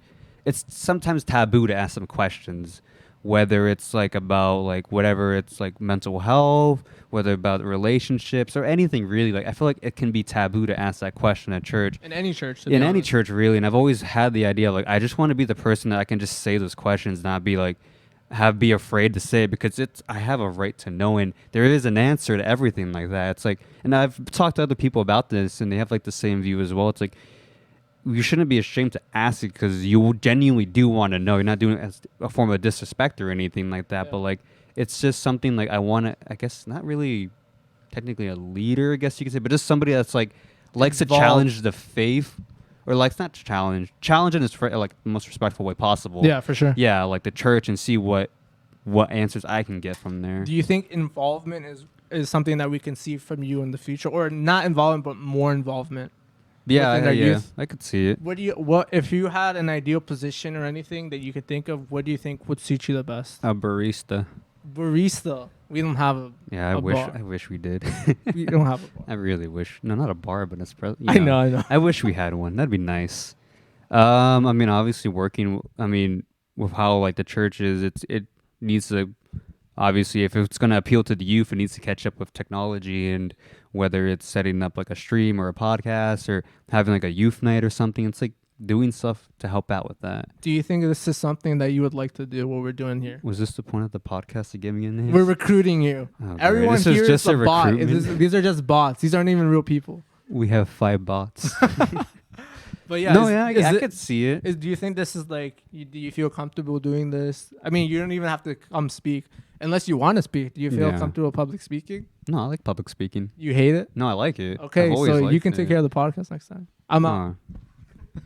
it's sometimes taboo to ask some questions, whether it's like about like whatever, it's like mental health, whether about relationships or anything really. Like I feel like it can be taboo to ask that question at church. In any church, to In be any honest. church really. And I've always had the idea of like I just want to be the person that I can just say those questions, not be like be afraid to say it, because I have a right to know, and there is an answer to everything like that. It's like, and I've talked to other people about this and they have like the same view as well. It's like you shouldn't be ashamed to ask it, because you genuinely do want to know. You're not doing it as a form of disrespect or anything like that. Yeah. But like it's just something like I want to, I guess not really technically a leader, I guess you could say, but just somebody that's like likes to Involved. challenge the faith, or like it's not challenge in its like the most respectful way possible. Yeah, for sure. Yeah, like the church and see what answers I can get from there. Do you think involvement is something that we can see from you in the future, or not involvement but more involvement? Yeah, within our yeah, youth? I could see it. What if you had an ideal position or anything that you could think of? What do you think would suit you the best? A barista. Barista. We don't have a. Yeah, A bar. I wish we did. We don't have a bar. I really wish. No, not a bar, but espresso. I know. I wish we had one. That'd be nice. I mean, obviously working. I mean, with how like the church is, it needs to. Obviously, if it's going to appeal to the youth, it needs to catch up with technology, and whether it's setting up like a stream or a podcast or having like a youth night or something, it's like doing stuff to help out with that. Do you think this is something that you would like to do? What we're doing here? Was this the point of the podcast to get me in We're here? recruiting you. Oh, great. Everyone This here is just a bot. recruitment? These are just bots. These aren't even real people. We have 5 bots. But yeah, No, is- yeah, is I it- could see it. do you think this is like? Do you feel comfortable doing this? I mean, you don't even have to come speak unless you want to speak. Do you feel Yeah. comfortable public speaking? No, I like public speaking. You hate it? No, I like it. Okay, I've always so you liked can take it. care of the podcast next time. I'm out.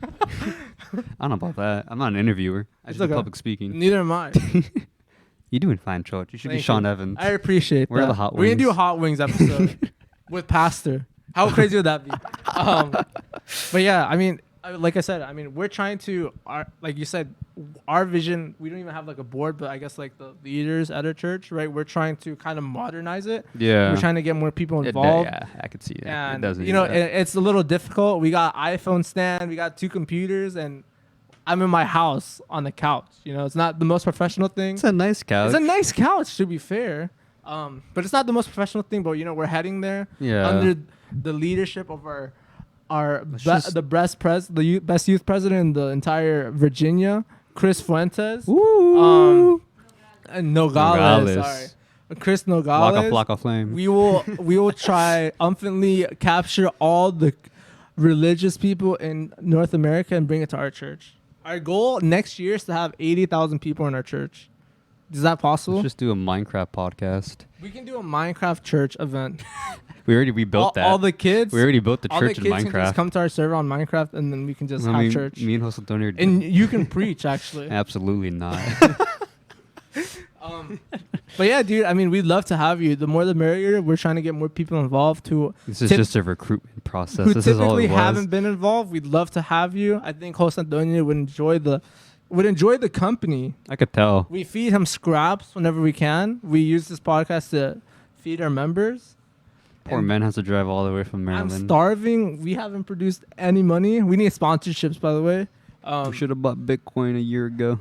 I don't know about that. I'm not an interviewer. I It's just do okay. public speaking. Neither am I. You're doing fine, George. You should be Thank Sean you. Evans. I appreciate Where are that. the hot We're gonna do a wings? hot wings episode with Pastor. How crazy would that be? But yeah, I mean, like I said, I mean, we're trying to, like you said, our vision. We don't even have like a board, but I guess like the leaders at our church, right? We're trying to kind of modernize it. Yeah. We're trying to get more people It- involved. yeah, I could see it. And it doesn't. you know, it's a little difficult. We got iPhone stand, we got 2 computers, and I'm in my house on the couch. You know, it's not the most professional thing. it's a nice couch. It's a nice couch, to be fair. But it's not the most professional thing. But you know, we're heading there Yeah. under the leadership of just- the best youth president in the entire Virginia, Chris Fuentes. Woo. And Nogales. Nogales. Sorry, Chris Nogales. Flocka flame. We will triumphantly capture all the religious people in North America and bring it to our church. Our goal next year is to have 80,000 people in our church. Is that possible? Let's just do a Minecraft podcast. We can do a Minecraft church event. We built that. All the kids. We already built the all the church in kids can just Minecraft. come to our server on Minecraft, and then we can just I have mean, church. Me and Jose Antonio. And you can preach, actually. Absolutely not. But yeah, dude. I mean, we'd love to have you. The more, the merrier. We're trying to get more people involved who This is Tip- just a recruitment process. who This is all typically it was. haven't been involved. We'd love to have you. I think Jose Antonio would enjoy the company. I could tell. We feed him scraps whenever we can. We use this podcast to feed our members. Poor And man has to drive all the way from I'm Maryland. starving. We haven't produced any money. We need sponsorships, by the way. We should have bought Bitcoin a year ago.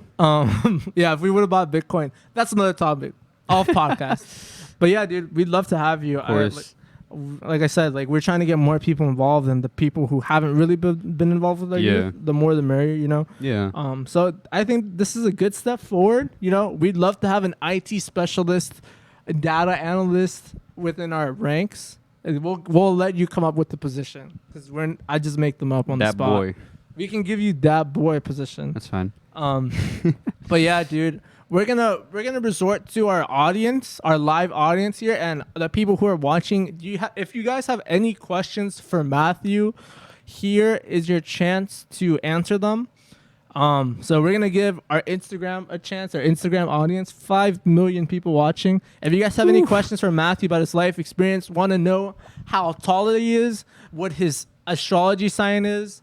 Yeah, if we would have bought Bitcoin, that's another topic off podcast. But yeah, dude, we'd love to have you. Of course. Like I said, like we're trying to get more people involved, and the people who haven't really been involved with our Yeah. youth, the more the merrier, you know. Yeah. So I think this is a good step forward. You know, we'd love to have an IT specialist, a data analyst within our ranks. And we'll let you come up with the position because I just make them up on the That spot. boy. We can give you that boy position. That's fine. But yeah, dude, we're gonna resort to our audience, our live audience here, and the people who are watching. If you guys have any questions for Matthew, here is your chance to answer them. So we're gonna give our Instagram a chance, our Instagram audience, 5 million people watching. If you guys have any questions for Matthew about his life experience, want to know how tall he is, what his astrology sign is,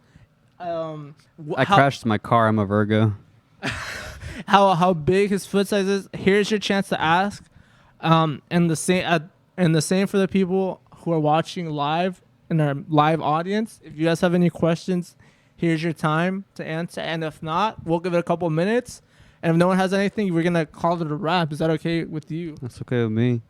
I crashed my car. I'm a Virgo. how big his foot size is, here's your chance to ask. And the same for the people who are watching live in our live audience. If you guys have any questions, here's your time to answer. And if not, we'll give it a couple minutes. And if no one has anything, we're gonna call it a wrap. Is that okay with you? That's okay with me.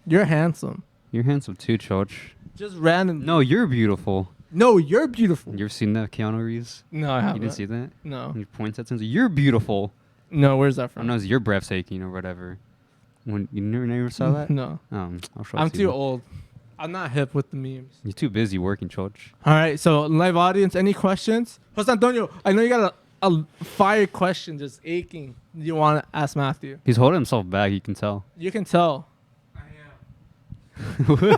You're handsome. You're handsome too, George. Just random. No, you're beautiful. No, you're beautiful. You ever seen that Keanu Reeves? No, I You haven't. didn't see that? No. He points at something. You're beautiful. No, where's that I from? know you're breathtaking or whatever. When you never saw that? No. I'll show it I'm to too you. old. I'm not hip with the memes. You're too busy working, George. All right, so live audience, any questions? Jose Antonio, I know you got a fire question just aching. You want to ask Matthew? He's holding himself back. You can tell. You can tell. I am. Have you ever had any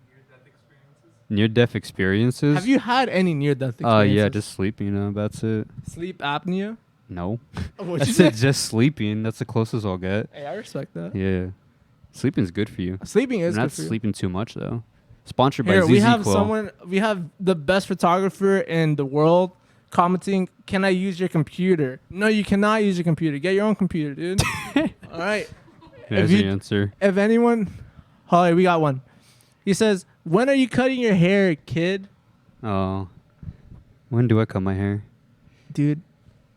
near-death experiences? Near-death experiences? Have you had any near-death Yeah, experiences? just sleeping. That's it. Sleep apnea. No. What'd I you said say? just sleeping. That's the closest I'll get. Hey, I respect that. Yeah. Sleeping's good for you. Sleeping is Not good for you. sleeping too much though. Sponsored by Here ZZ we have Quill. someone. We have the best photographer in the world commenting. Can I use your computer? No, you cannot use your computer. Get your own computer, dude. All right. There's if the you- answer. If anyone, Holly, we got one. He says, "When are you cutting your hair, kid?" Oh. When do I cut my hair? Dude,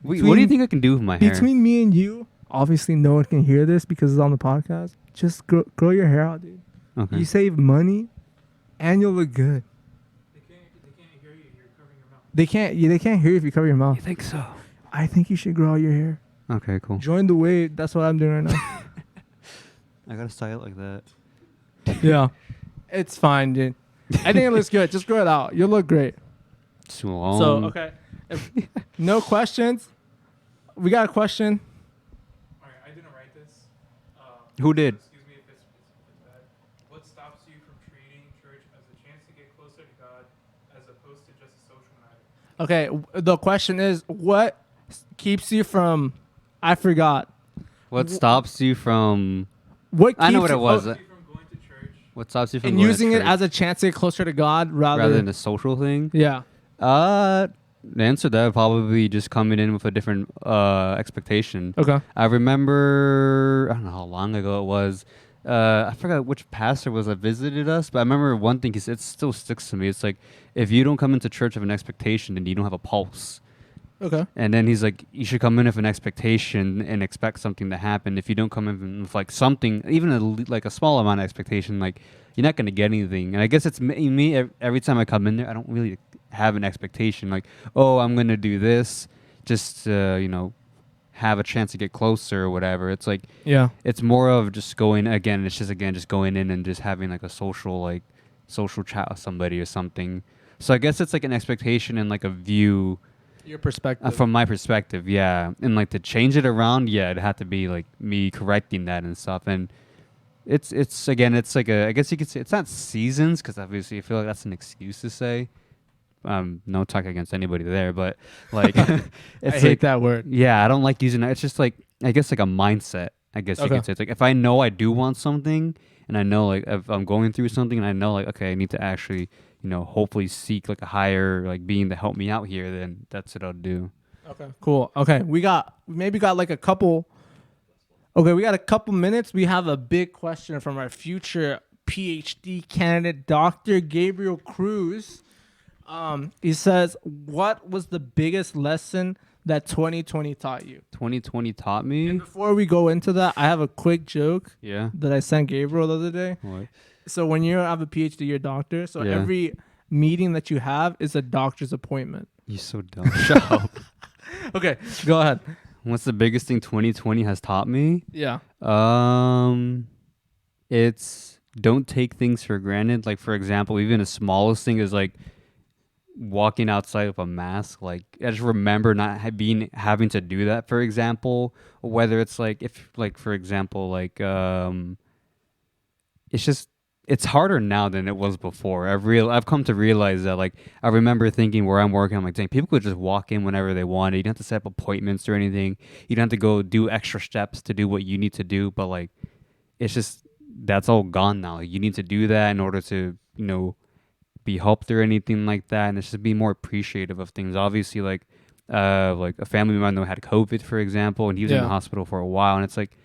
Wait, what do you Between- think I can do with my hair? between me and you, obviously no one can hear this because it's on the podcast. Just grow your hair out, dude. Okay. You save money, and you'll look good. They can't hear you. You're covering your mouth. They can't hear you if you cover your mouth. You think so? I think you should grow out your hair. Okay, cool. Join the wave. That's what I'm doing right now. I gotta style it like that. Yeah. It's fine, dude. I think it looks good. Just grow it out. You'll look great. Too long. So, okay. If no questions. We got a question. All right, I didn't write this. Who did? Excuse me if it's bad. What stops you from treating church as a chance to get closer to God, as opposed to just a social matter? Okay. The question is, what keeps you from... I forgot. What stops you from? What I know keeps what it you- was. Stops you from going to church. What stops you from And going to using it church as a chance to get closer to God rather than a social thing? Yeah. The answer to that would probably be just coming in with a different expectation. Okay. I remember, I don't know how long ago it was. I forgot which pastor was that visited us, but I remember one thing. He said, it still sticks to me. It's like, if you don't come into church with an expectation, then you don't have a pulse. Okay. And then he's like, you should come in with an expectation and expect something to happen. If you don't come in with like something, even like a small amount of expectation, like you're not going to get anything. And I guess it's me every time I come in there, I don't really have an expectation like, oh, I'm going to do this just to, have a chance to get closer or whatever. It's like, Yeah. it's more of just going again. It's just just going in and just having like a social chat with somebody or something. So I guess it's like an expectation and like a view Your perspective. from my perspective, yeah. And like to change it around, yeah, it'd have to be like me correcting that and stuff. And it's again, it's like I guess you could say it's not seasons because obviously I feel like that's an excuse to say. No talk against anybody there, but like I it's hate like that word. yeah, I don't like using that. It's just like I guess like a mindset. I guess you Okay. could say it's like if I know I do want something and I know like if I'm going through something and I know like okay, I need to actually hopefully seek like a higher like being to help me out here, then that's what I'll do. Okay. Cool. Okay. We got like a couple. Okay, we got a couple minutes. We have a big question from our future PhD candidate, Dr. Gabriel Cruz. He says, "What was the biggest lesson that 2020 taught you?" 2020 taught me. And before we go into that, I have a quick joke Yeah. that I sent Gabriel the other day. What? So when you have a PhD, you're a doctor. So Yeah. every meeting that you have is a doctor's appointment. You're so dumb. Shut up. Okay, go ahead. What's the biggest thing 2020 has taught me? Yeah. It's don't take things for granted. Like for example, even the smallest thing is like walking outside with a mask. Like I just remember not having to do that. For example, whether it's like if like for example like it's harder now than it was before. I've come to realize that like I remember thinking where I'm working, I'm like, dang, people could just walk in whenever they wanted. You don't have to set up appointments or anything. You don't have to go do extra steps to do what you need to do. But like, it's just that's all gone now. Like, you need to do that in order to be helped or anything like that, and it's just be more appreciative of things. Obviously, like a family member I know had COVID, for example, and he was in Yeah. the hospital for a while, and it's like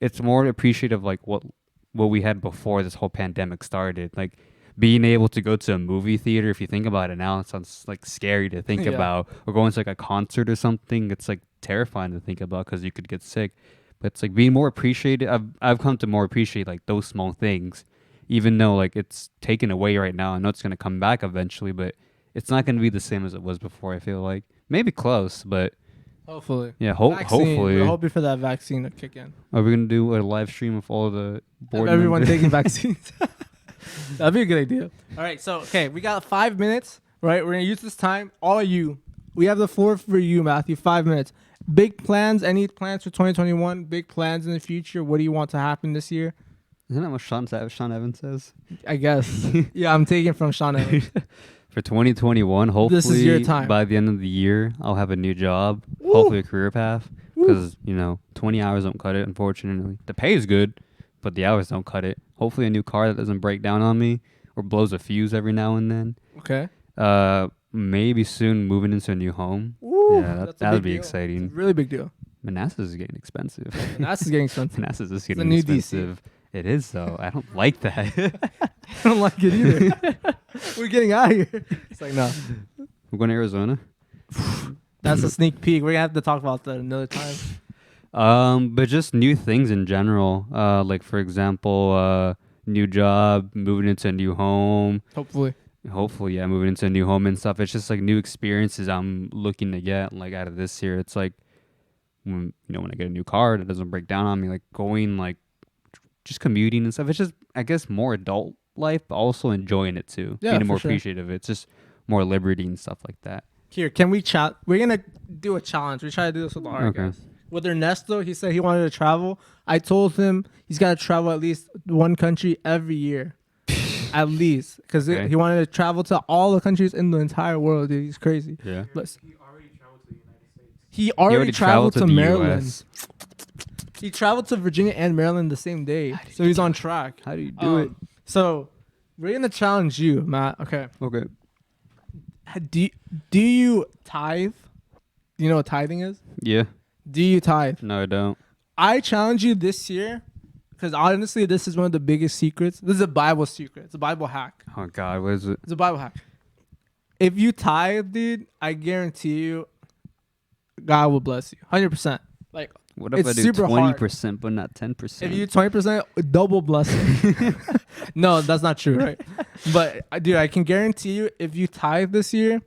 it's more appreciative like what we had before this whole pandemic started. Like being able to go to a movie theater, if you think about it now, it sounds like scary to think Yeah. about, or going to like a concert or something. It's like terrifying to think about because you could get sick. But it's like being more appreciated. I've come to more appreciate like those small things, even though like it's taken away right now. I know it's gonna come back eventually, but it's not gonna be the same as it was before. I feel like maybe close, but Hopefully. yeah, Vaccine. hopefully. We're hoping for that vaccine to kick in. Are we gonna do a live stream of all the board Everyone members? taking vaccines. That'd be a good idea. All right, so okay, we got 5 minutes, right? We're gonna use this time. All of you, we have the floor for you, Matthew. 5 minutes. Big plans. Any plans for 2021? Big plans in the future. What do you want to happen this year? Isn't that what Sean Evans says? I guess. Yeah, I'm taking from Sean Evans. For 2021, hopefully This is your time. by the end of the year, I'll have a new job, Woo. hopefully a career path. Woo. Because, 20 hours don't cut it, unfortunately. The pay is good, but the hours don't cut it. Hopefully a new car that doesn't break down on me or blows a fuse every now and then. Okay. Maybe soon moving into a new home. Ooh, Yeah, that's a that would big be deal. exciting. It's a really big deal. Manassas is getting expensive. Manassas is getting expensive. Manassas is It's the getting new DC. expensive. It is, though. I don't like that. I don't like it either. We're getting out of here. It's like, no. We're going to Arizona. That's a sneak peek. We're going to have to talk about that another time. But just new things in general. Like, for example, new job, moving into a new home. Hopefully, yeah, moving into a new home and stuff. It's just like new experiences I'm looking to get like out of this year. It's like when I get a new car that doesn't break down on me, like going like just commuting and stuff. It's just, I guess, more adult life, but also enjoying it too. Yeah, Being more for sure. appreciative. It's just more liberty and stuff like that. Here, can we chat? We're going to do a challenge. We try to do this with our Okay. guys. With Ernesto, he said he wanted to travel. I told him he's got to travel at least one country every year. At least. Because Okay. he wanted to travel to all the countries in the entire world, dude. He's crazy. Yeah. But He already traveled to the United States. he already traveled to the Maryland. US. He traveled to Virginia and Maryland the same day. So he's on track. How do you do it? So we're going to challenge you, Matt. Okay. Okay. Do you tithe? Do you know what tithing is? Yeah. Do you tithe? No, I don't. I challenge you this year because honestly, this is one of the biggest secrets. This is a Bible secret. It's a Bible hack. Oh God, what is it? It's a Bible hack. If you tithe, dude, I guarantee you, God will bless you. 100%. Like, What if It's I do super hard. 20% but not 10%? if you 20%, double blessing. No, that's not true, right? But, dude, I can guarantee you, if you tithe this year,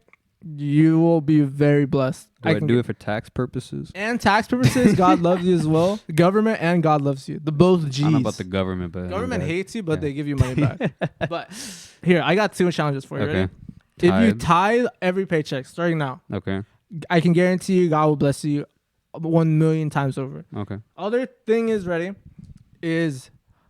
you will be very blessed. do I can do gu- it for tax purposes? And tax purposes, God loves you as well. Government and God loves you. The both G's. I don't know about the government, but Government hates you, but Yeah. they give you money back. But here, I got two challenges for you. Okay. Ready? If you Tithe. tithe every paycheck starting now, Okay. I can guarantee you God will bless you 1,000,000 times over. Okay. Other thing is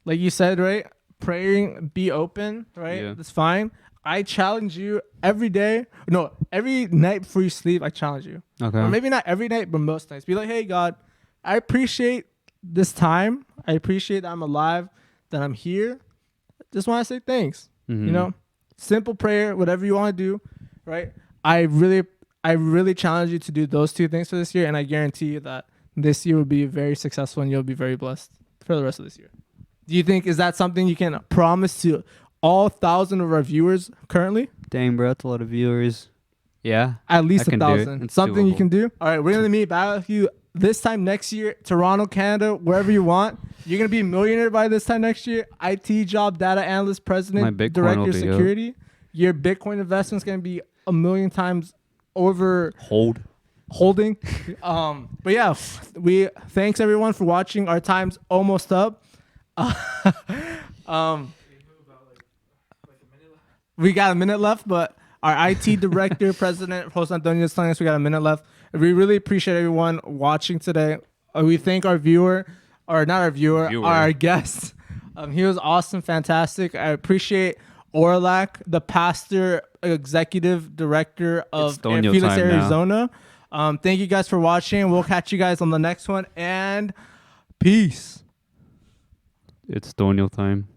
like you said, right? Praying, be open, right? Yeah. That's fine. I challenge you every night before you sleep. I challenge you, Okay. or maybe not every night, but most nights. Be like, hey God, I appreciate this time. I appreciate that I'm alive, that I'm here. Just want to say thanks. Mhm. You know, simple prayer, whatever you want to do, right? I really challenge you to do those two things for this year, and I guarantee you that this year will be very successful and you'll be very blessed for the rest of this year. Do you think is that something you can promise to all 1,000 of our viewers currently? Dang, bro, that's a lot of viewers. Yeah. At least I can do it. 1,000. It's Something you doable. can do. All right, we're gonna meet back with you this time next year, Toronto, Canada, wherever you want. You're gonna be a millionaire by this time next year. IT job, data analyst, president, My Bitcoin director, will be up. security. Your Bitcoin investment's gonna be 1,000,000 times over holding. But yeah, thanks everyone for watching. Our time's almost up. We got a minute left, but our IT director, president, Jose Antonio is telling us we got a minute left. We really appreciate everyone watching today. We thank our viewer, or not our viewer, our guest. He was awesome, fantastic. I appreciate Orlac, the pastor, executive director of It's Tonio Felix, time now. Arizona. Thank you guys for watching. We'll catch you guys on the next one, and peace. It's Tonio time.